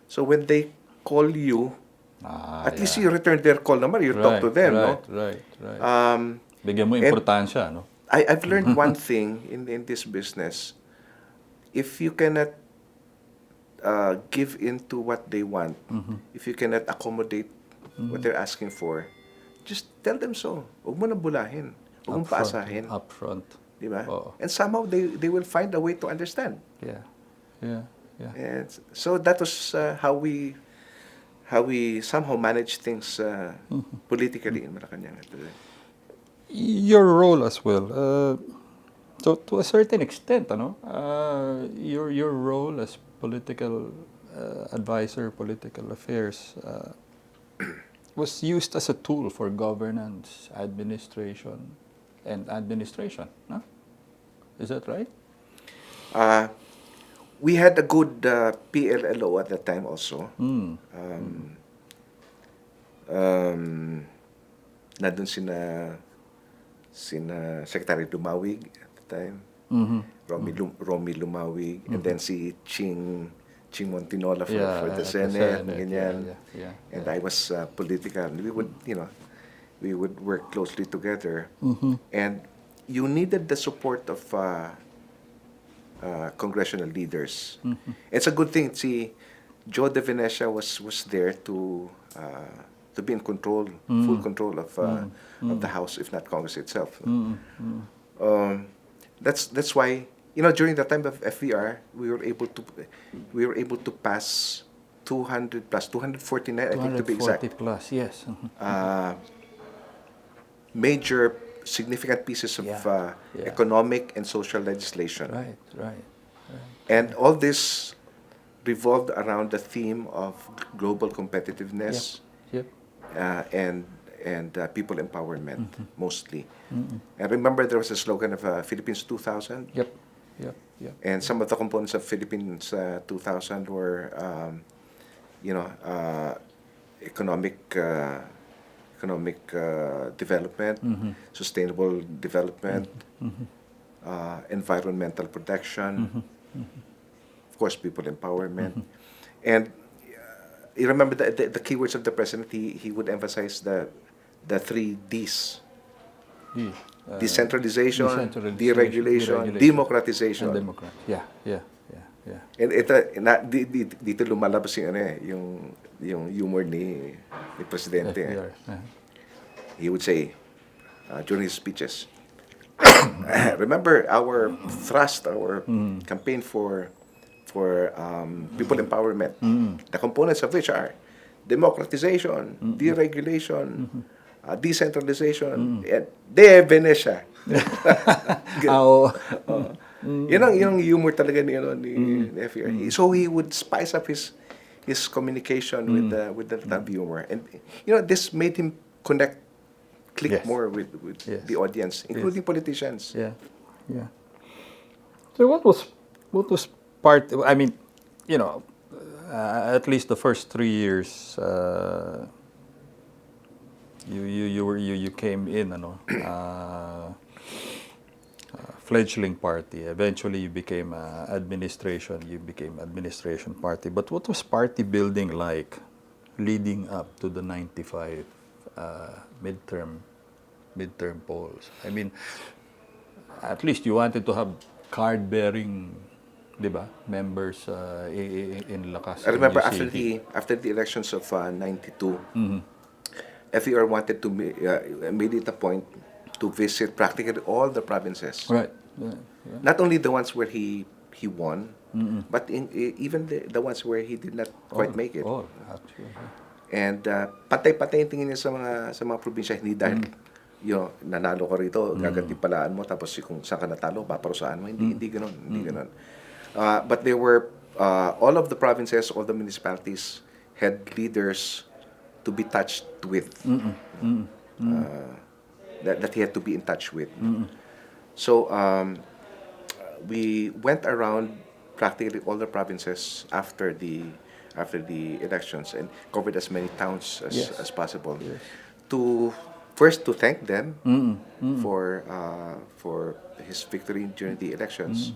B: So when they call you, at least you return their call naman, you talk to them, no?
A: Right. Bigyan mo
B: and
A: importansya, no?
B: I've learned one thing in this business. If you cannot give in to what they want, if you cannot accommodate what they're asking for, just tell them so. Huwag mo na bulahin. Huwag mong paasahin.
A: Upfront.
B: Di ba?
A: Oo.
B: And somehow they will find a way to understand.
A: Yeah.
B: And so that was how we somehow manage things politically in Malacanang.
A: Your role as well. So to a certain extent, your role as political advisor, political affairs, was used as a tool for governance, administration, no? Is that right?
B: We had a good PLLO at that time also. Nandun sina Secretary Lumawig at the time. Romy Lumawig, and then si Ching Montinola for the Senate, ganyan.
A: Yeah.
B: And I was political. We would work closely together. And you needed the support of congressional leaders. It's a good thing. Si Joe De Venecia was there to be in control, full control of the House, if not Congress itself. That's why during the time of FVR, we were able to pass 200 plus 249, I think to be exact.
A: 240 plus, yes.
B: Major significant pieces of economic and social legislation.
A: Right.
B: And all this revolved around the theme of global competitiveness.
A: Yep.
B: And people empowerment, mostly. And remember, there was a slogan of Philippines 2000.
A: Yep.
B: And some of the components of Philippines 2000 were, economic development, sustainable development, environmental protection, of course, people empowerment. And you remember the keywords of the president, he would emphasize the 3 Ds. Decentralization, deregulation, democratization.
A: And democrat. Yeah.
B: And dito lumalabas yung humor ni presidente.
A: FVR.
B: He would say during his speeches, remember our thrust, our campaign for people empowerment, the components of which are democratization, deregulation, decentralization, de Venecia.
A: Oh.
B: Yun ang humor talaga ni FVR. So he would spice up his communication with the type of humor, and this made him click
A: Yes.
B: more with
A: Yes.
B: the audience, including politicians.
A: Yeah, yeah. So what was part? I mean, at least the first 3 years, you came in, fledgling party. Eventually, you became administration. You became administration party. But what was party building like, leading up to the '95 midterm polls? I mean, at least you wanted to have card-bearing, di ba, members in Lakas.
B: I remember
A: NGCD.
B: after the elections of '92, FVR wanted to made it a point to visit practically all the provinces.
A: Right. Yeah. Yeah.
B: Not only the ones where he won, but even the ones where he did not quite make it.
A: All, actually.
B: And patay-patay yung tingin niya sa mga probinsya, hindi dahil nanalo ka rito, gagantipalaan mo, tapos kung saan ka natalo, paparusahan mo. Hindi ganoon, hindi ganoon. But there were all of the provinces, all the municipalities had leaders to be touched with. That he had to be in touch with. So we went around practically all the provinces after the elections and covered as many towns as possible.
A: Yes.
B: First to thank them for his victory during the elections,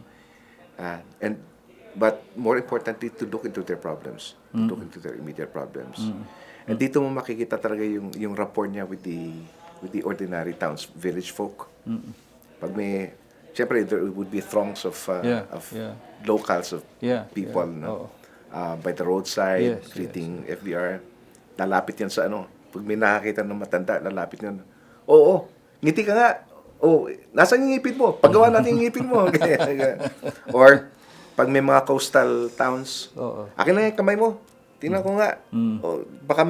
B: but more importantly to look into their problems, to look into their immediate problems. And dito mo makikita talaga yung rapport niya with the ordinary towns, village folk. Pag siyempre there would be throngs of locals, of people by the roadside, greeting FVR. Lalapit yan sa pag may nakakita ng matanda, lalapit yan. Oo, ngiti ka nga. Nasaan yung ngipin mo? Paggawa natin yung ngipin mo. Or, pag may mga coastal towns, akin na yung kamay mo. Tingnan ko nga. Baka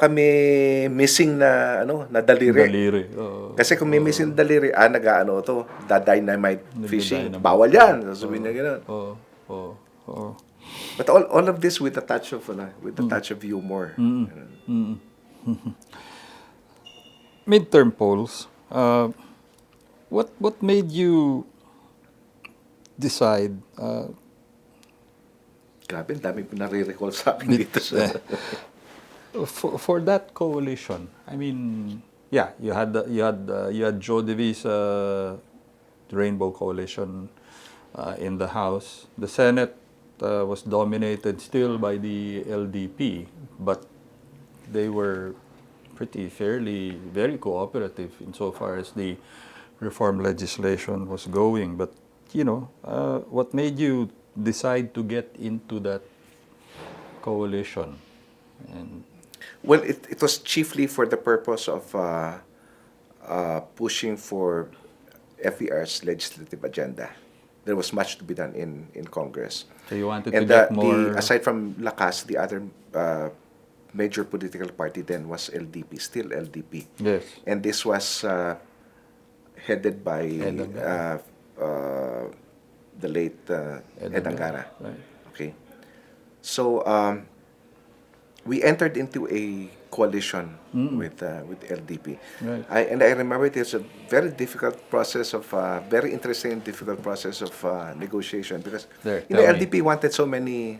B: may missing na daliri. Kasi kung may missing na daliri, dynamite fishing. Bawal yan. Sasabihin niya gano'n. But all of this with a touch of humor.
A: Midterm polls. What made you decide?
B: Grabe, dami ko nare-recall sa akin dito.
A: For that coalition, I mean, you had Joe DeV's Rainbow Coalition in the House. The Senate was dominated still by the LDP, but they were very cooperative insofar as the reform legislation was going. But what made you decide to get into that coalition? And
B: well, it was chiefly for the purpose of pushing for FVR's legislative agenda. There was much to be done in Congress.
A: So you wanted to get more...
B: aside from Lakas, the other major political party then was LDP, still LDP.
A: Yes.
B: And this was headed by the late Ed Angara.
A: Right.
B: Okay. So we entered into a coalition with LDP.
A: Right.
B: I remember it was a very difficult process of very interesting and difficult process of negotiation because LDP wanted so many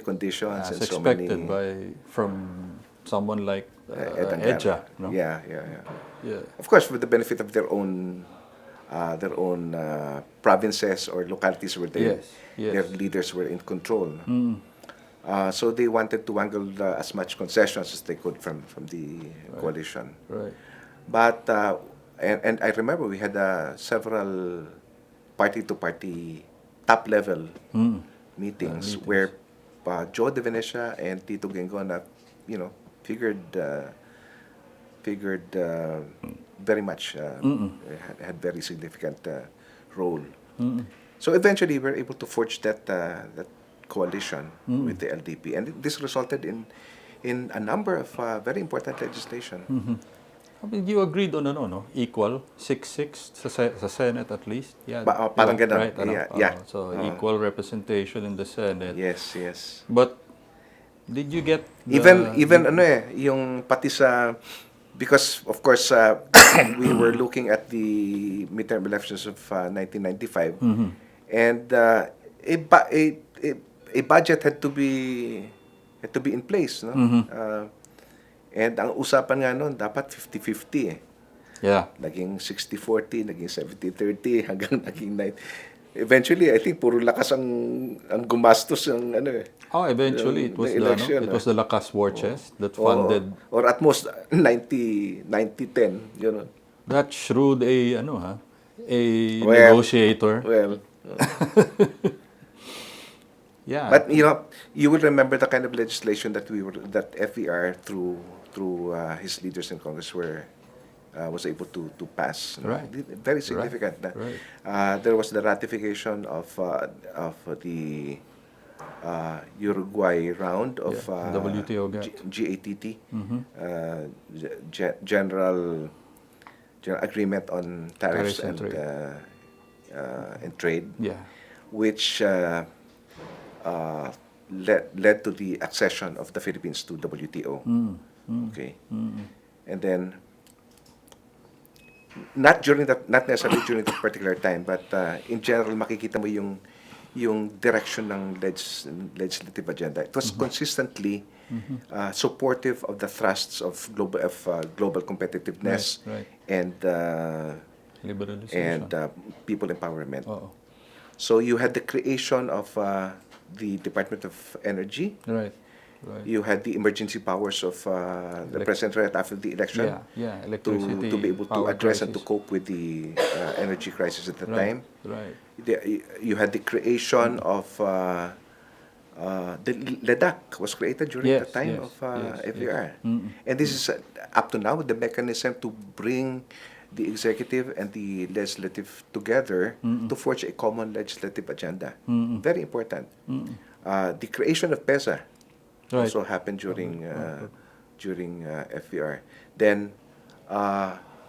B: conditions
A: as
B: and so many
A: expected from someone like
B: Edja.
A: No?
B: Yeah. Of course, with the benefit of their own provinces or localities where their leaders were in control. So they wanted to wangle as much concessions as they could from the coalition.
A: Right.
B: But and I remember we had several party-to-party top-level meetings where Joe De Venecia and Tito Gengona, figured very much had very significant role. So eventually, we were able to forge that coalition with the LDP, and this resulted in in a number of very important legislation.
A: I mean, you agreed on ano, no? Equal, 6-6 sa Senate at least. Yeah,
B: Parang
A: di ba?
B: ganon.
A: Right, ano?
B: Yeah.
A: So, equal representation in the Senate.
B: Yes, yes.
A: But, did you get
B: Even ano yung pati sa, because of course we were looking at the midterm elections of 1995, and a budget had to be in place, no? And ang usapan nga noon dapat 50-50
A: Yeah.
B: Naging 60-40, naging 70-30, hanggang naging 9. Eventually, I think puro lakas ang gumastos ng
A: Oh, eventually, it was the,
B: election,
A: it was the Lakas War Chest that
B: or
A: funded
B: at most 90-10, you know.
A: that shrewd a
B: Well,
A: negotiator.
B: Well,
A: Yeah.
B: but you will remember the kind of legislation that FVR through his leaders in Congress was able to pass.
A: Right.
B: Very significant.
A: Right.
B: There was the ratification of the Uruguay round of
A: WTO
B: GATT, General Agreement on Tariffs and Trade,
A: Yeah.
B: which led to the accession of the Philippines to WTO. Okay, and then not necessarily during that particular time, but in general, makikita mo yung direction ng legislative agenda. It was consistently supportive of the thrusts of global competitiveness,
A: Right.
B: and
A: Liberalization.
B: people empowerment.
A: Oo.
B: So you had the creation of the Department of Energy.
A: Right. Right.
B: You had the emergency powers of the president right after the election.
A: Yeah.
B: to
A: Electricity.
B: be able to
A: power
B: address and to
A: crisis.
B: cope with the energy crisis at the
A: Right.
B: time.
A: Right.
B: You had the creation of the LEDAC was created during the time of FVR. And this is up to now the mechanism to bring the executive and the legislative together to forge a common legislative agenda. Very important. The creation of PESA
A: Right.
B: also happened during FVR. Then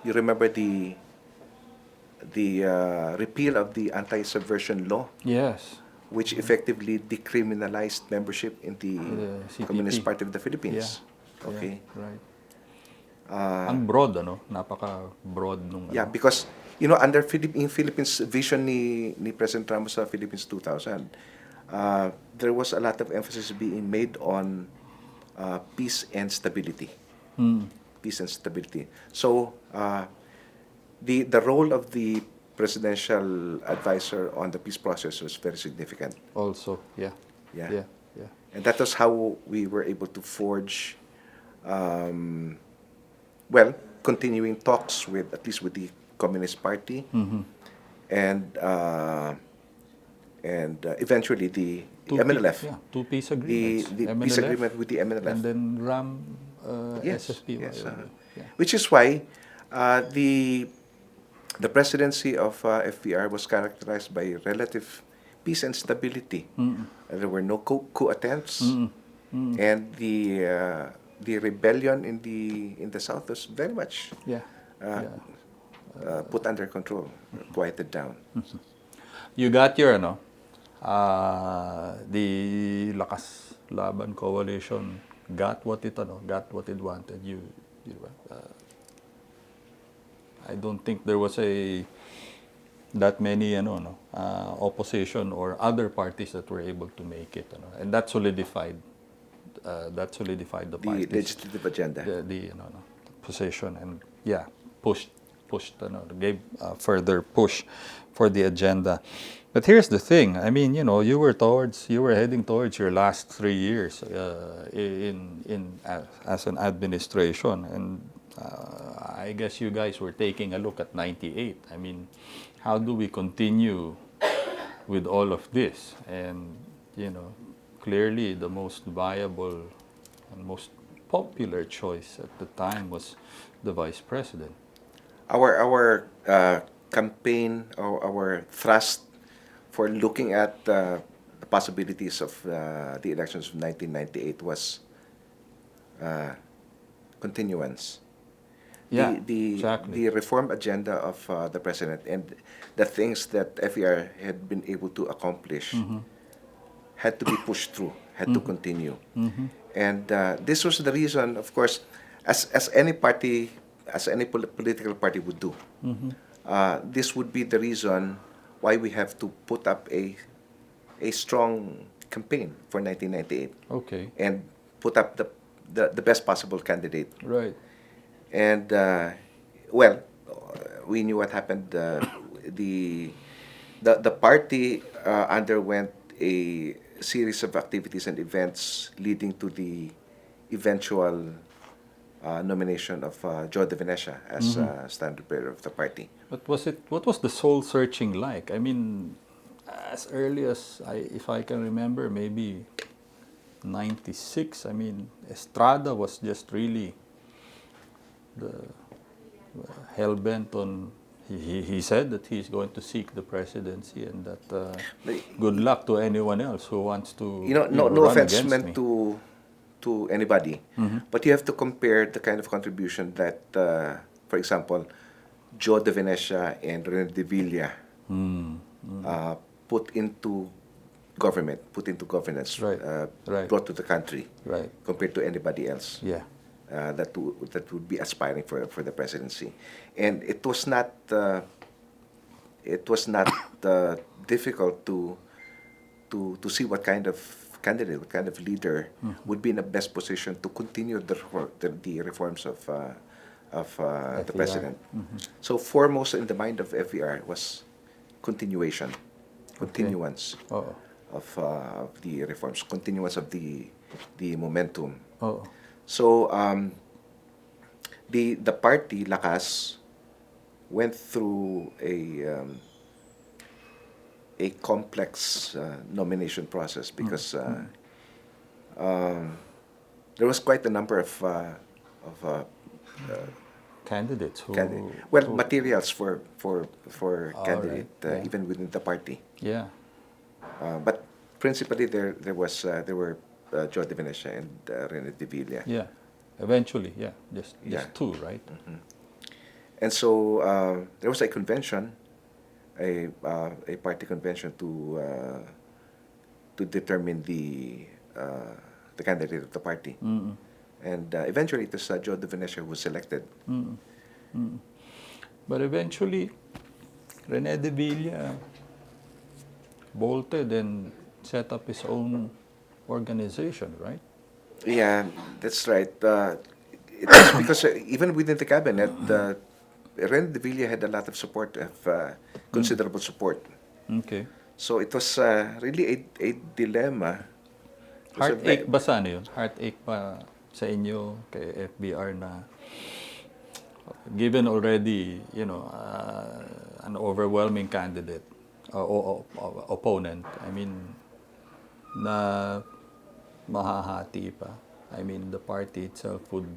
B: you remember the repeal of the anti-subversion law,
A: Yes.
B: which effectively decriminalized membership in the
A: CPP.
B: Communist Party of the Philippines.
A: Yeah.
B: Okay.
A: Yeah, right. Ang broad, napaka-broad nung
B: Yeah, because under Philippines vision ni President Ramos sa Philippines 2000, there was a lot of emphasis being made on peace and stability. Peace and stability. So the role of the presidential advisor on the peace process was very significant.
A: Also, yeah.
B: Yeah.
A: Yeah.
B: And that was how we were able to forge, continuing talks at least with the Communist Party, and eventually the MNLF.
A: Yeah, two peace agreements.
B: The peace
A: MNLF,
B: agreement with the MNLF.
A: and then
B: Yes,
A: SSP.
B: yes,
A: Yeah.
B: which is why the presidency of FVR was characterized by relative peace and stability. There were no coup attempts, and the rebellion in the south was very much put under control, quieted down.
A: You got your the Lakas Laban coalition got what it wanted. I don't think there was that many opposition or other parties that were able to make it, and that solidified the parties,
B: legislative agenda.
A: the position, and pushed gave further push for the agenda. But here's the thing. I mean, you were heading towards your last 3 years as an administration, and I guess you guys were taking a look at 98. I mean, how do we continue with all of this? And clearly the most viable and most popular choice at the time was the vice president.
B: Our campaign, or our thrust for looking at the possibilities of the elections of 1998 was uh, continuance.
A: Yeah,
B: The
A: exactly.
B: reform agenda of the president and the things that FVR had been able to accomplish
A: Mm-hmm.
B: had to be pushed through, had to
A: Mm-hmm.
B: continue.
A: Mm-hmm.
B: And this was the reason, of course, as any party, as any political party would do.
A: Mm-hmm.
B: This would be the reason why we have to put up a strong campaign for 1998
A: Okay.
B: and put up the best possible candidate.
A: Right.
B: And well, we knew what happened. The the party underwent a series of activities and events leading to the eventual nomination of Joe De Venecia as
A: Mm-hmm.
B: standard bearer of the party.
A: But was it? What was the soul searching like? I mean, as early as if I can remember, maybe '96. I mean, Estrada was just really the hell bent on. He said that he's going to seek the presidency, and that
B: The-
A: good luck to anyone else who wants to
B: You know, no
A: run
B: offense
A: against
B: meant
A: me.
B: to anybody, but you have to compare the kind of contribution that, for example, Joe De Venecia and Rene de Villa
A: Mm.
B: uh, put into government, put into governance,
A: Right, right.
B: brought to the country
A: Right.
B: compared to anybody else
A: Yeah.
B: that would be aspiring for the presidency, and it was not difficult to see what kind of candidate, what kind of leader would be in the best position to continue the reforms of the
A: FVR.
B: president. So foremost in the mind of FVR was continuation, continuance
A: Oh.
B: of the reforms, continuance of the momentum.
A: Oh.
B: So the party Lakas went through a complex nomination process because there was quite a number of
A: Candidates who.
B: materials for
A: All
B: candidate
A: right, yeah.
B: even within the party.
A: Yeah.
B: But principally there were Joe De Venecia and Rene de Villa.
A: Yeah. Eventually, yeah. Just
B: Yeah.
A: two, right?
B: And so there was a convention, a party convention to determine the candidate of the party.
A: Mm-mm.
B: And eventually it was Joe De Venecia who was selected.
A: Mm-mm. Mm-mm. But eventually, Rene de Villa bolted and set up his own organization, right?
B: Yeah, that's right. It's because even within the cabinet, Rene de Villa had a lot of support, considerable support.
A: Okay.
B: So it was really a dilemma. It was a
A: Heartache ba sa ano yun? Heartache pa sa inyo kay FBR na given already, an overwhelming candidate, opponent, I mean, na mahahati pa. I mean, the party itself would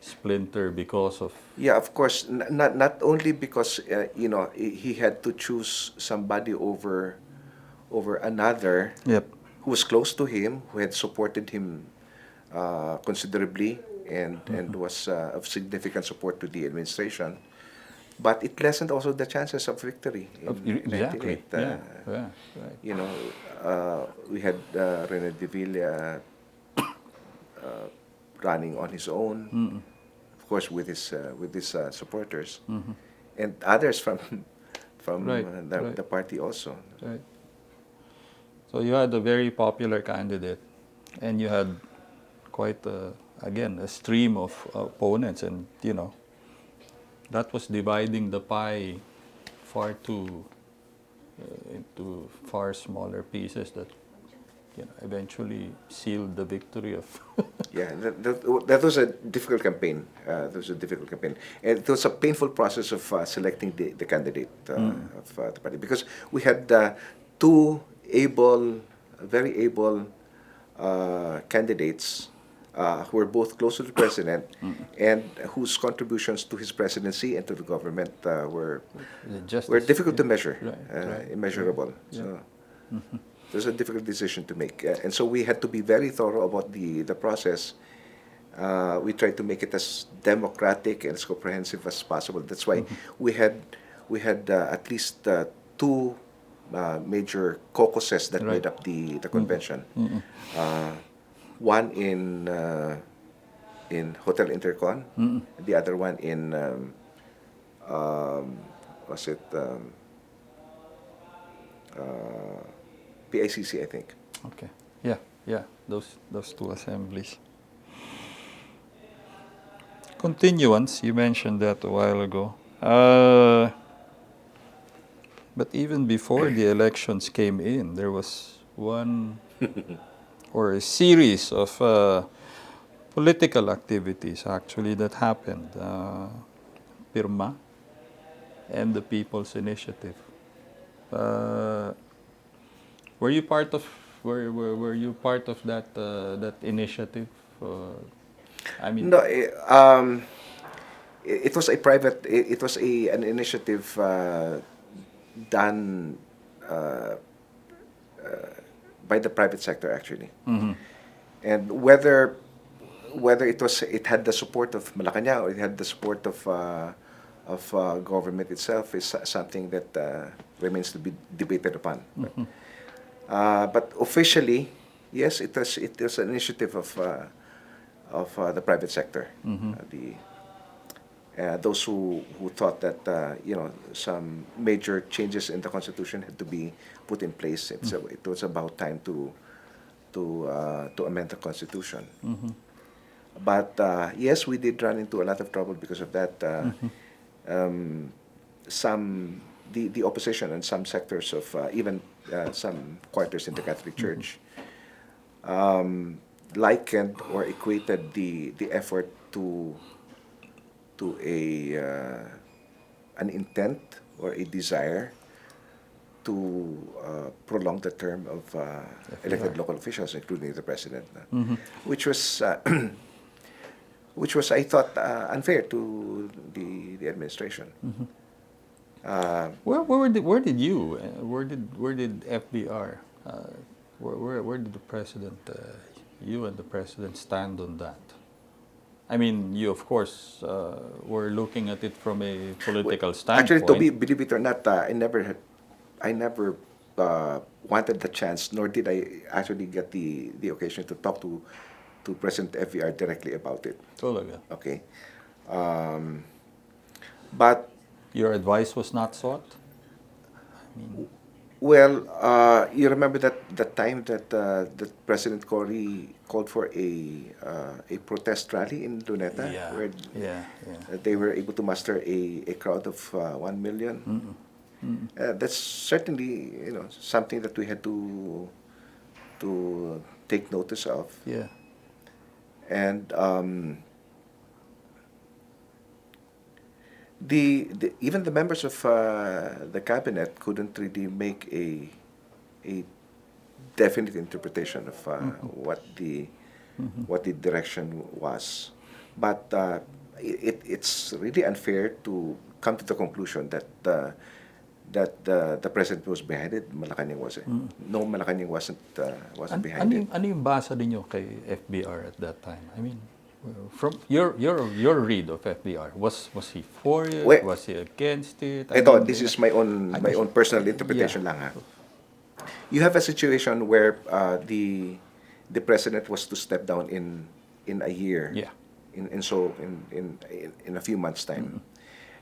A: splinter because of.
B: Yeah, of course. Not only because he had to choose somebody over another
A: Yep.
B: who was close to him, who had supported him considerably, and was of significant support to the administration. But it lessened also the chances of victory in
A: Exactly.
B: 98.
A: Yeah. Yeah. Right.
B: We had Rene de Villa running on his own,
A: Mm-mm.
B: of course with his supporters, and others from
A: Right, right.
B: the party also.
A: Right. So you had a very popular candidate, and you had quite again a stream of opponents, and that was dividing the pie into far smaller pieces that eventually sealed the victory of.
B: Yeah, that was a difficult campaign. That was a difficult campaign, and it was a painful process of selecting the candidate of the party, because we had two very able candidates who were both close to the president and whose contributions to his presidency and to the government were difficult to measure,
A: Right.
B: immeasurable.
A: Yeah.
B: So it was a difficult decision to make, and so we had to be very thorough about the process. We tried to make it as democratic and as comprehensive as possible. That's why we had at least two major caucuses that
A: Right.
B: made up the convention. One in Hotel Intercon, the other one in was it PICC, I think.
A: Okay. Yeah, yeah. Those two assemblies. Continuance, you mentioned that a while ago. But even before the elections came in, there was one or a series of political activities actually that happened. Pirma and the People's Initiative. Uh, were you part of were you part of that initiative? I mean,
B: No, it was a private. It was an initiative done uh, by the private sector actually, and whether it had the support of Malacanang or it had the support of government itself is something that remains to be debated upon. But officially, yes, it was an initiative of the private sector. Those who thought that some major changes in the constitution had to be put in place. It was about time to amend the constitution. But yes, we did run into a lot of trouble because of that. Some the opposition and some sectors of even some quarters in the Catholic Church likened or equated the effort to an intent or a desire to prolong the term of elected local officials, including the president, which was which was, I thought, unfair to the administration.
A: where did FVR, where did the president, you and the president stand on that? I mean, you of course were looking at it from a political
B: Actually,
A: standpoint.
B: believe it or not, I never wanted the chance, nor did I actually get the occasion to talk to President FVR directly about it.
A: Talaga.
B: Okay, but
A: Your advice was not sought?
B: well, you remember that time that President Cory called for a protest rally in Luneta,
A: Yeah,
B: where
A: yeah, yeah.
B: they were able to muster a crowd of 1 million. That's certainly something that we had to take notice of,
A: Yeah.
B: and even the members of the cabinet couldn't really make a definite interpretation of what the direction was. But it's really unfair to come to the conclusion that the president was behind it. Malacanang was it? No, Malacanang wasn't behind it.
A: Ano yung basa ninyo kay FBR at that time? I mean, from your read of FBR, was he for it?
B: Well,
A: Was he against it?
B: This is my own personal interpretation lang ha. You have a situation where the president was to step down in a year.
A: Yeah.
B: In a few months' time.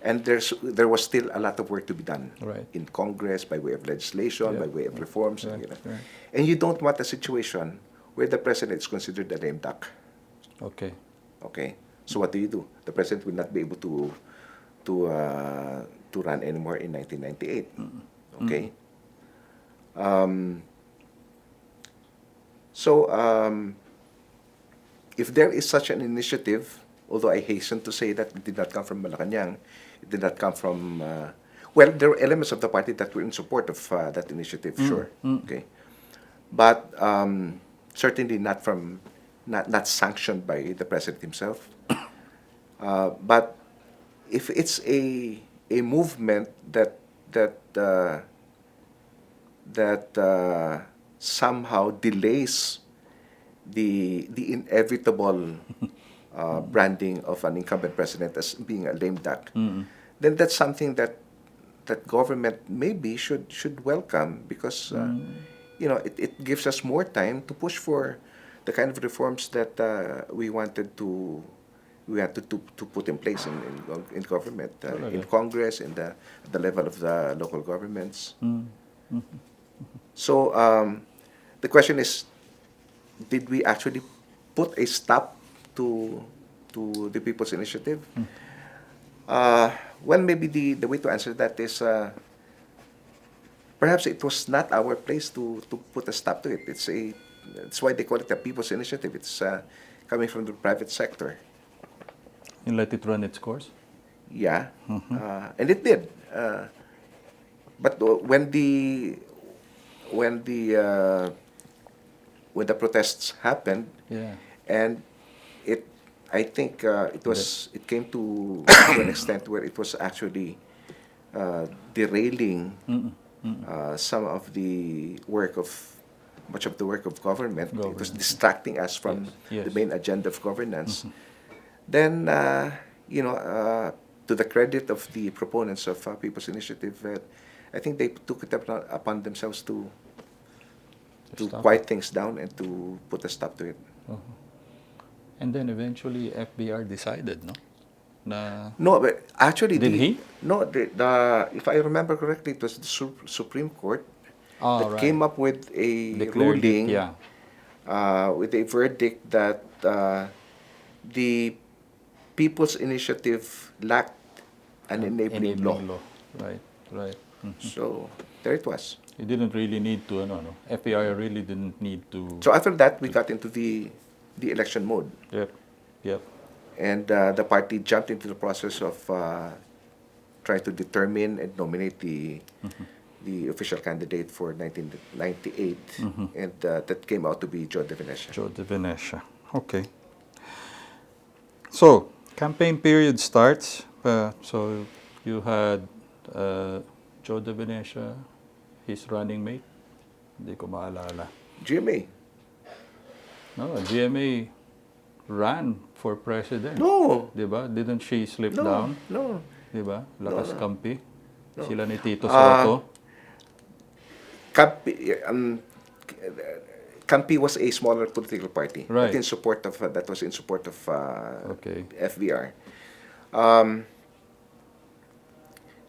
B: And there was still a lot of work to be done
A: Right.
B: in Congress by way of legislation,
A: Yeah.
B: by way of reforms,
A: Right, right.
B: and you don't want a situation where the president is considered a lame duck.
A: Okay.
B: Okay, so what do? The president will not be able to run anymore in 1998. Okay. So if there is such an initiative, although I hasten to say that it did not come from Malacanang, it did not come from well, there were elements of the party that were in support of that initiative, sure. Okay, but certainly not sanctioned by the president himself. But if it's a movement that somehow delays the inevitable branding of an incumbent president as being a lame duck, then that's something that government maybe should welcome, because it gives us more time to push for the kind of reforms that we had to put in place in government, in Congress, in the level of the local governments. So the question is, did we actually put a stop to the People's Initiative? Well, maybe the way to answer that is, perhaps it was not our place to put a stop to it. That's why they call it a People's Initiative. It's coming from the private sector.
A: And let it run its course?
B: Yeah, and it did. But when the protests happened,
A: Yeah.
B: and I think it came to an extent where it was actually derailing some of the much of the work of government. It was distracting us from the main agenda of governance. Then, to the credit of the proponents of People's Initiative, I think they took it upon themselves to quiet things down and to put a stop to it.
A: And then eventually FVR decided, no?
B: No, but actually,
A: Did he?
B: No, if I remember correctly, it was the Supreme Court that came up with a
A: Declared
B: ruling,
A: it,
B: with a verdict that the People's Initiative lacked an enabling law.
A: Right.
B: So there it was.
A: You didn't really need to, no. FVR really didn't need to.
B: So after that, we got into the election mode.
A: Yep.
B: And the party jumped into the process of trying to determine and nominate the official candidate for 1998, and that came out to be Joe De Venecia.
A: Joe De Venecia. Okay. So, campaign period starts. So, you had Joe De Venecia, his running mate. Hindi ko maalala.
B: GMA.
A: No, GMA ran for president.
B: No.
A: Diba? Didn't she slip down?
B: No.
A: Diba? Lakas
B: No.
A: Kampi. Sila ni Tito Soto.
B: Campi was a smaller political party.
A: Right.
B: That was in support of FVR.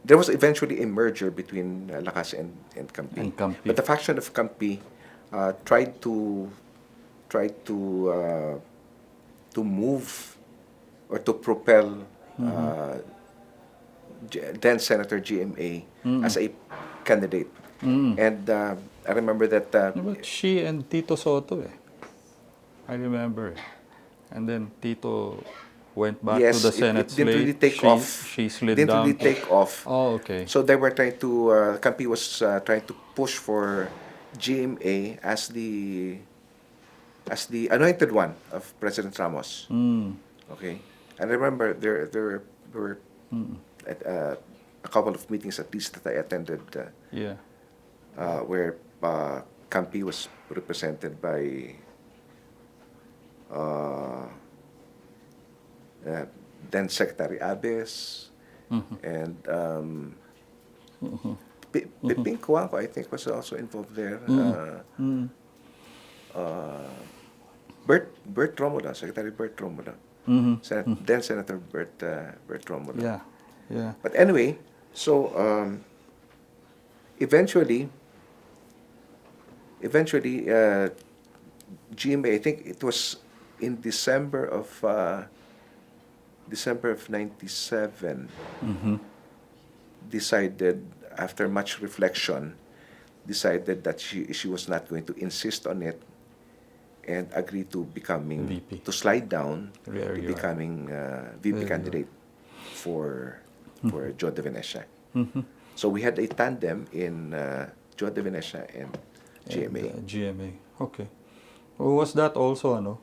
B: There was eventually a merger between Lakas and Campi. But the faction of Campi tried to move or to propel then Senator GMA as a candidate. And I remember that.
A: But she and Tito Soto, I remember. And then Tito went back to the Senate slate.
B: Didn't really take off.
A: She slid
B: didn't
A: down.
B: Didn't really take off.
A: Oh, okay.
B: So they were trying to. Campi was trying to push for GMA as the anointed one of President Ramos. Okay, and I remember there were a couple of meetings at least that I attended. Where Campi was represented by then Secretary Abes and Piping Cuanco, I think, was also involved there. Bert Romulo, Secretary Bert Romulo. Then Senator Bert Romulo.
A: Yeah.
B: But anyway, so eventually, GMA, I think it was in December of 97, decided, after much reflection, decided that she was not going to insist on it, and agreed to becoming
A: VP.
B: To slide down to becoming VP candidate for Joe De Venecia. So we had a tandem in Joe De Venecia and GMA.
A: GMA. Okay. Well, was that also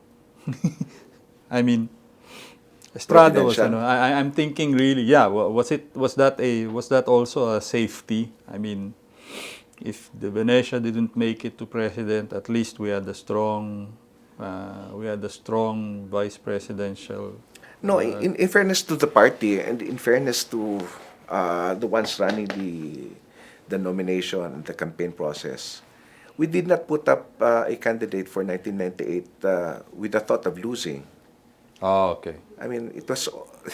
A: I mean, Estrada was I'm thinking really, was that also a safety? I mean, if De Venecia didn't make it to president, at least we had a strong We had a strong vice presidential.
B: No, in fairness to the party and in fairness to the ones running the nomination and the campaign process, we did not put up a candidate for 1998 with the thought of losing.
A: Oh, okay.
B: I mean, it was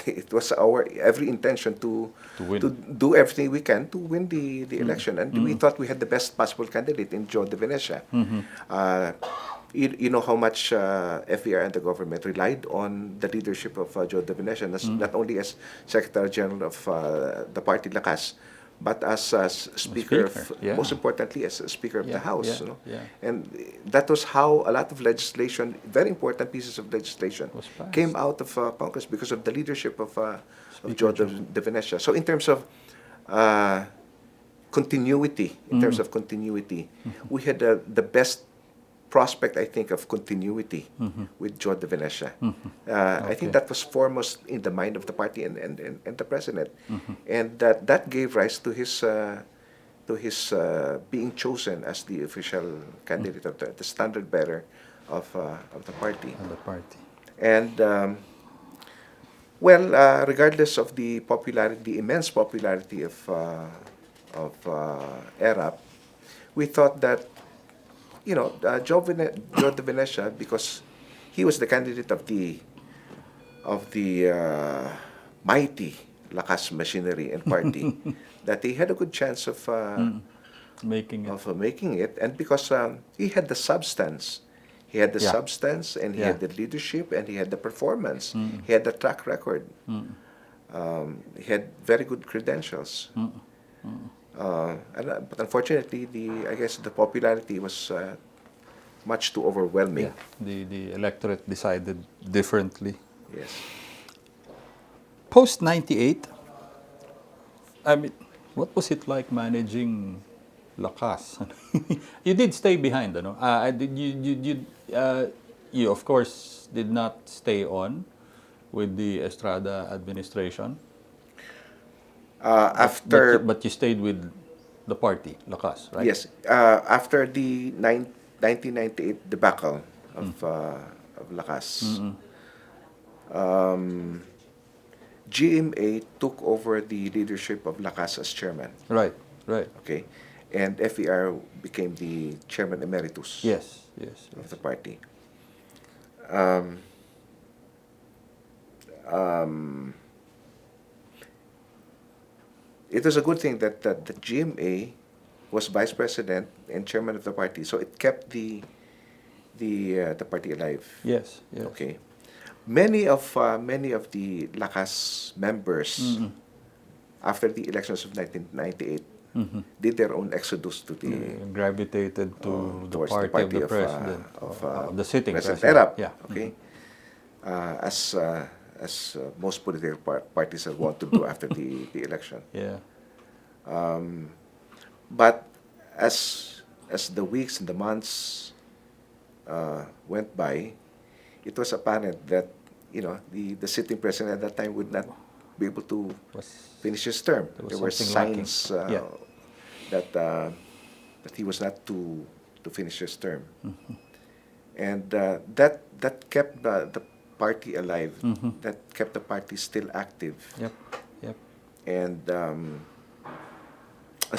B: it was our every intention
A: To win.
B: to do everything we can to win the election, and we thought we had the best possible candidate in Joe De Venecia. Uh, you know how much FVR and the government relied on the leadership of Joe De Venecia, not only as Secretary General of the party Lakas, but as Speaker,
A: Speaker, yeah.
B: most importantly as Speaker of the House.
A: Yeah,
B: You know?
A: yeah.
B: And that was how a lot of legislation, very important pieces of legislation,
A: Was passed.
B: came out of Congress because of the leadership of
A: Speaker
B: Joe
A: Joe.
B: De Venecia. So in terms of continuity, we had the best prospect, I think, of continuity with Joe De Venecia. I think
A: Okay.
B: that was foremost in the mind of the party and the president, and that gave rise to his being chosen as the official candidate of the standard bearer of the party.
A: And the party.
B: And well, regardless of the popularity, the immense popularity of ERAP, we thought that Joe De Venecia, because he was the candidate of the mighty Lakas machinery and party, that he had a good chance of
A: Making it.
B: making it, and because he had the substance. He had the
A: Yeah.
B: substance, and he
A: Yeah.
B: had the leadership, and he had the performance. He had the track record. He had very good credentials. But unfortunately, I guess the popularity was much too overwhelming.
A: Yeah. The electorate decided differently.
B: Yes.
A: Post 98, I mean, what was it like managing Lakas? You did stay behind, ano? You of course did not stay on with the Estrada administration.
B: After
A: But you stayed with the party, Lakas, right?
B: Yes, after the 1998 debacle of Lakas, GMA took over the leadership of Lakas as chairman.
A: Right, right.
B: Okay, and FVR became the chairman emeritus
A: Yes, yes.
B: of the party. Um, um, it was a good thing that the GMA was vice president and chairman of the party, so it kept the party alive.
A: Yes, yes.
B: Okay, many of the Lakas members after the elections of 1998 did their own exodus to the
A: Gravitated to the
B: towards
A: party, of the president,
B: of
A: the sitting
B: President
A: president.
B: Erap.
A: Yeah.
B: Okay, as most political parties are wont to do after the election.
A: Yeah.
B: But as the weeks and the months went by, it was apparent that the sitting president at that time would not be able to
A: Was
B: finish his term.
A: There was
B: There were
A: something
B: signs
A: lacking.
B: that he was not to finish his term, and that kept the party alive. That kept the party still active.
A: Yep. Yep.
B: And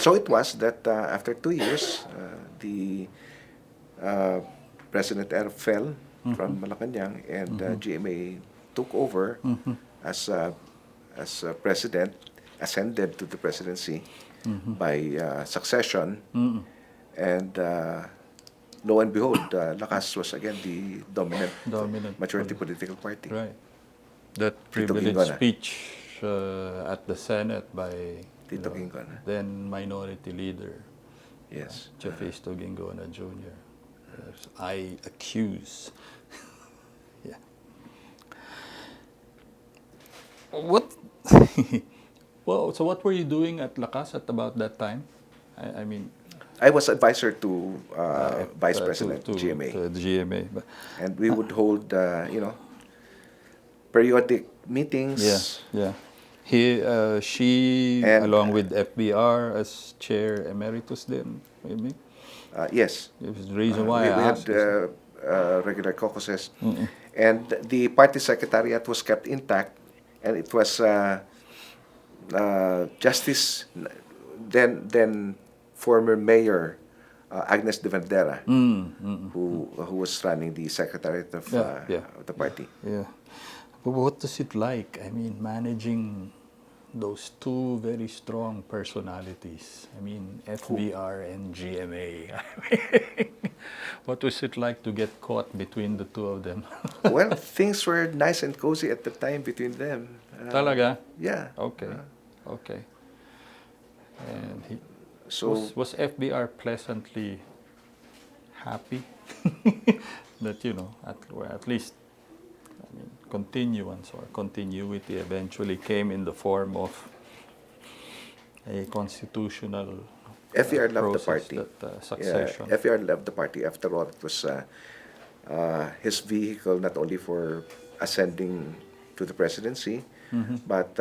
B: so it was that after 2 years, the President Erap fell from Malacanang, and GMA took over as president, ascended to the presidency by succession, and lo and behold, Lakas was again the dominant majority political party.
A: Right. That
B: Tito
A: privileged
B: Ginggona.
A: speech at the Senate by
B: Tito Ginggona.
A: then minority leader
B: Yes.
A: Jefisto Ginggona Jr. Yes, I accuse. Yeah. What? Well, so what were you doing at Lakas at about that time? I mean,
B: I was advisor to Vice
A: to-
B: President
A: to
B: GMA,
A: the GMA. But,
B: and we would hold periodic meetings.
A: yeah. She,
B: And-
A: along with FBR as chair emeritus then, maybe?
B: Yes.
A: It was the reason why
B: we
A: I
B: had
A: asked.
B: regular caucuses, and the party secretariat was kept intact, and it was Justice, then former Mayor Agnes de Verdera, who was running the secretariat of, of the party.
A: Yeah. But what was it like? I mean, managing those two very strong personalities. I mean, FVR and GMA. I mean, what was it like to get caught between the two of them?
B: Well, things were nice and cozy at the time between them.
A: Talaga?
B: Yeah.
A: Okay. Okay. And
B: So
A: was FBR pleasantly happy that, you know, at least, I mean, continuance or continuity eventually came in the form of a constitutional
B: FVR loved the
A: process,
B: party.
A: that succession.
B: Yeah, FVR loved the party. After all, it was his vehicle not only for ascending to the presidency, but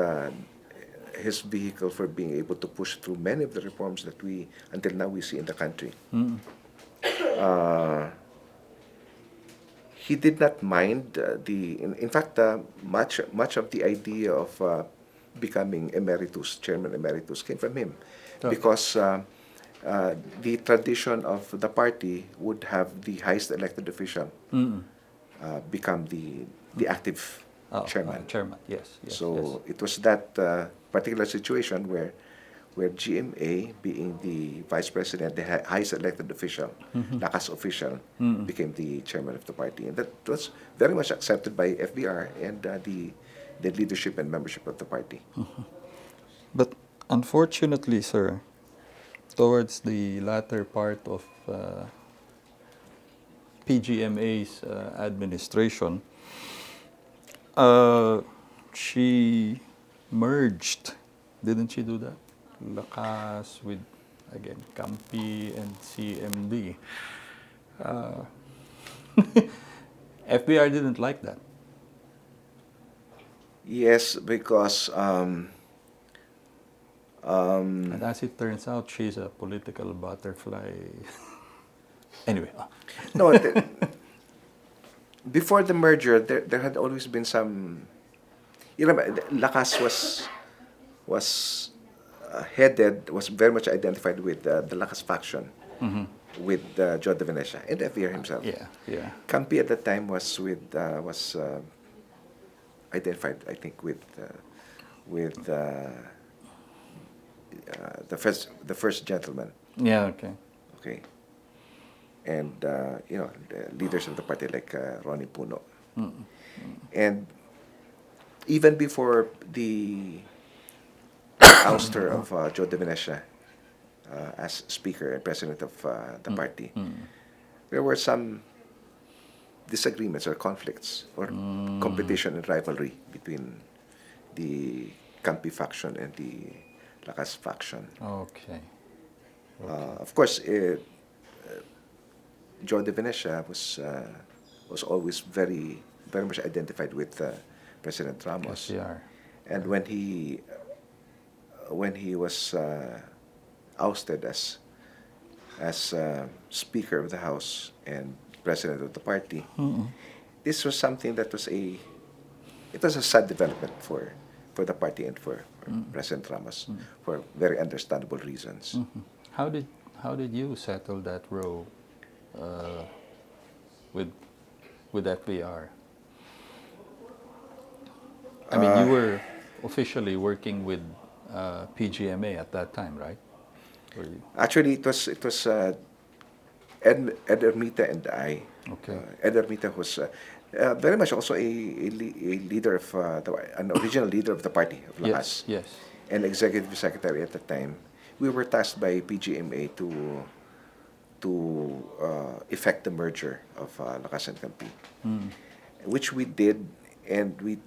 B: his vehicle for being able to push through many of the reforms that we until now we see in the country. He did not mind in fact, much of the idea of becoming emeritus, chairman emeritus, came from him, because the tradition of the party would have the highest elected official become the active chairman.
A: Chairman, yes.
B: So it was that particular situation where GMA, being the vice president, the highest elected official, lakas official, became the chairman of the party. And that was very much accepted by FBR and the leadership and membership of the party.
A: But unfortunately, sir, towards the latter part of PGMA's administration, she merged, didn't she do that? Lakas with, again, Campi and CMD. FBR didn't like that.
B: Yes, because
A: And as it turns out, she's a political butterfly. Anyway.
B: no, before the merger, there had always been some. You know, Lakas was was very much identified with the Lakas faction, with Joe de Venecia and FVR himself.
A: Yeah.
B: Campi at that time was identified, I think, with the first gentleman.
A: Yeah, okay.
B: Okay. And you know, the leaders of the party like Ronnie Puno. And even before the ouster of Joe de Venecia as speaker and president of the party, there were some disagreements or conflicts or competition and rivalry between the Campi faction and the Lakas faction.
A: Okay.
B: Of course, Joe de Venecia was always very much identified with President Ramos.
A: SCR.
B: And when he was ousted as Speaker of the House and President of the party, this was something that was a sad development for the party and for President Ramos for very understandable reasons.
A: How did you settle that row with FBR? I mean, you were officially working with PGMA at that time, right? Were you?
B: Actually, it was Ed Ermita and I.
A: Okay.
B: Ed Ermita was very much also a leader of an original leader of the party of Lakas.
A: Yes.
B: And executive secretary at the time. We were tasked by PGMA to effect the merger of Lakas and Campi, which we did, and we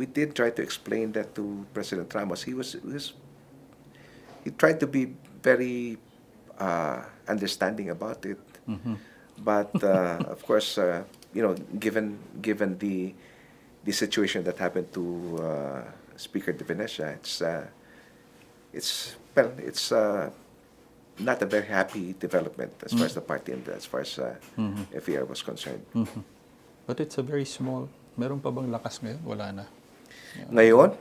B: did try to explain that to President Ramos. He tried to be very understanding about it, but of course, you know, given the situation that happened to Speaker de Venecia, it's not a very happy development as far as the party and as far as FVR was concerned.
A: But it's a very small. Meron pa bang lakas ngayon? Wala na.
B: Ngayon,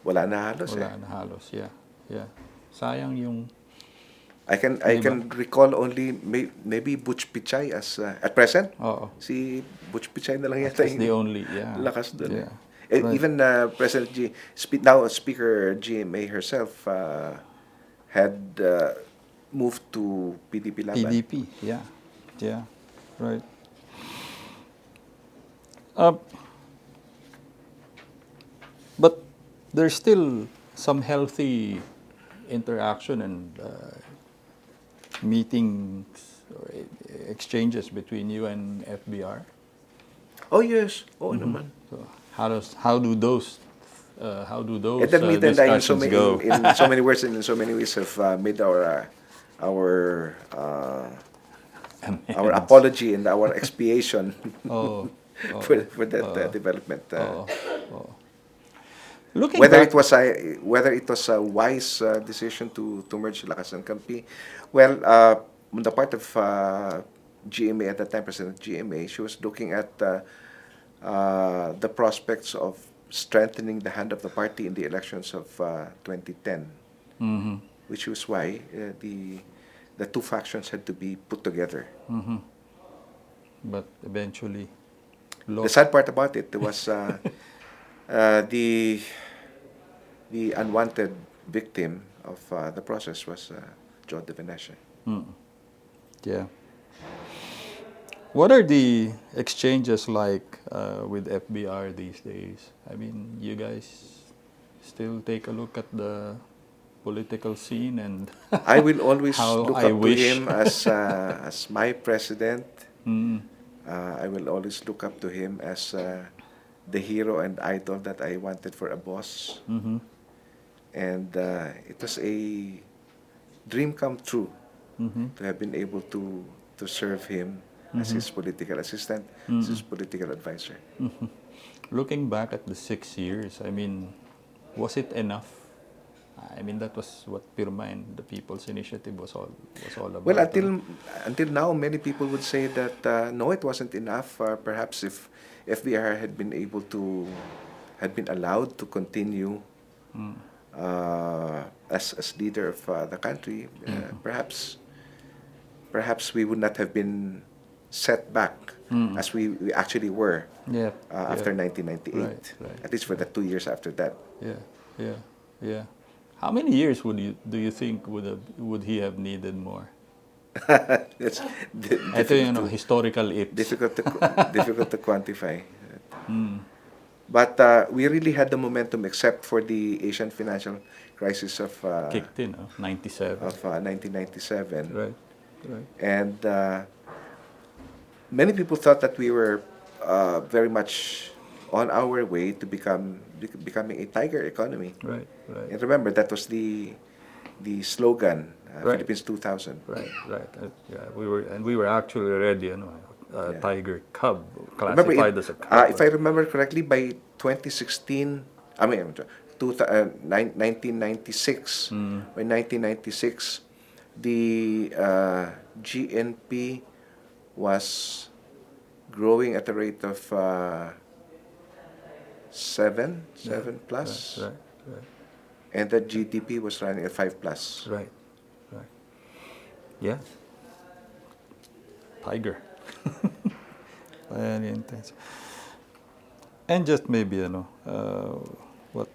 B: wala na halos
A: Wala na halos. Yeah. Yeah. Sayang yung
B: I can recall only maybe Butch Pichay as at present.
A: Oo.
B: Si Butch Pichay na lang yata
A: That's the only, yeah.
B: lakas doon.
A: Yeah. Right.
B: Even President now Speaker GMA herself had moved to PDP Laban.
A: PDP, yeah. Yeah. Right. But there's still some healthy interaction and meetings or exchanges between you and FBR.
B: Oh yes, naman.
A: So how do those
B: And then meet and I in
A: discussions go?
B: in so many words and in so many ways have made our apology and our expiation
A: Oh,
B: for that development.
A: Looking
B: Whether
A: back,
B: it was a wise decision to merge Lakas and Campi, well, on the part of GMA at that time, President GMA, she was looking at the prospects of strengthening the hand of the party in the elections of 2010, which was why the two factions had to be put together.
A: but eventually
B: The
A: lost.
B: sad part about it was the unwanted victim of the process was Joe De Venecia.
A: Yeah. What are the exchanges like with FBR these days? I mean, you guys still take a look at the political scene and
B: I will always
A: How
B: look
A: I
B: up
A: wish.
B: to him as my president. I will always look up to him as the hero and idol that I wanted for a boss. And it was a dream come true to have been able to serve him as his political assistant, as his political advisor.
A: Looking back at the 6 years, I mean, was it enough? I mean, that was what Pirma and the People's Initiative was all about.
B: Well, until now, many people would say that no, it wasn't enough. Perhaps if FVR had been allowed to continue as leader of the country, perhaps we would not have been set back as we actually were
A: Yeah.
B: after
A: yeah.
B: 1998.
A: Right.
B: At least for the 2 years after that.
A: Yeah. How many years do you think would he have needed more?
B: It's
A: Ito yung historical ips.
B: difficult to quantify. But we really had the momentum, except for the Asian financial crisis of
A: Kicked in, 97.
B: 1997.
A: Right.
B: And many people thought that we were very much on our way to becoming a tiger economy.
A: Right.
B: And remember, that was the slogan,
A: Right.
B: Philippines 2000.
A: Right. Yeah, we were actually already, tiger cub,
B: Remember,
A: classified as a cub.
B: if I remember correctly, by 2016, 1996, by 1996, the GNP was growing at a rate of 7 plus,
A: Right.
B: and the GDP was running at 5 plus.
A: Right. Yeah. Tiger. Very intense. And just maybe, what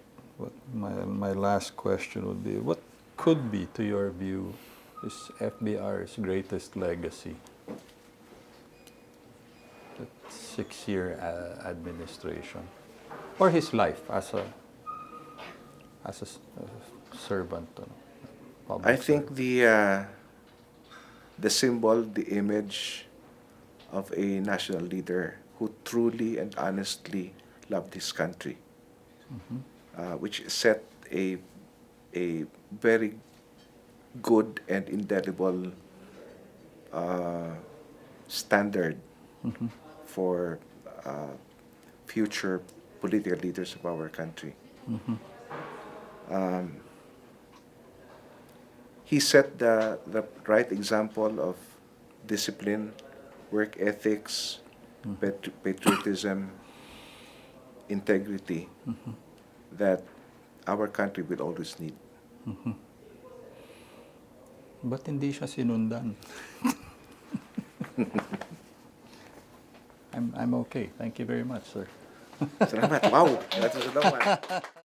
A: my last question would be, what could be, to your view, is FBR's greatest legacy? That 6-year administration, or his life as a servant. Public
B: I think the symbol, the image of a national leader who truly and honestly loved his country, which set a very good and indelible standard for future political leaders of our country. he set the right example of discipline, work ethics, patriotism, integrity that our country will always need.
A: Ba't hindi siya sinundan? I'm okay. Thank you very much, sir.
B: Salamat. Wow! That's a long one.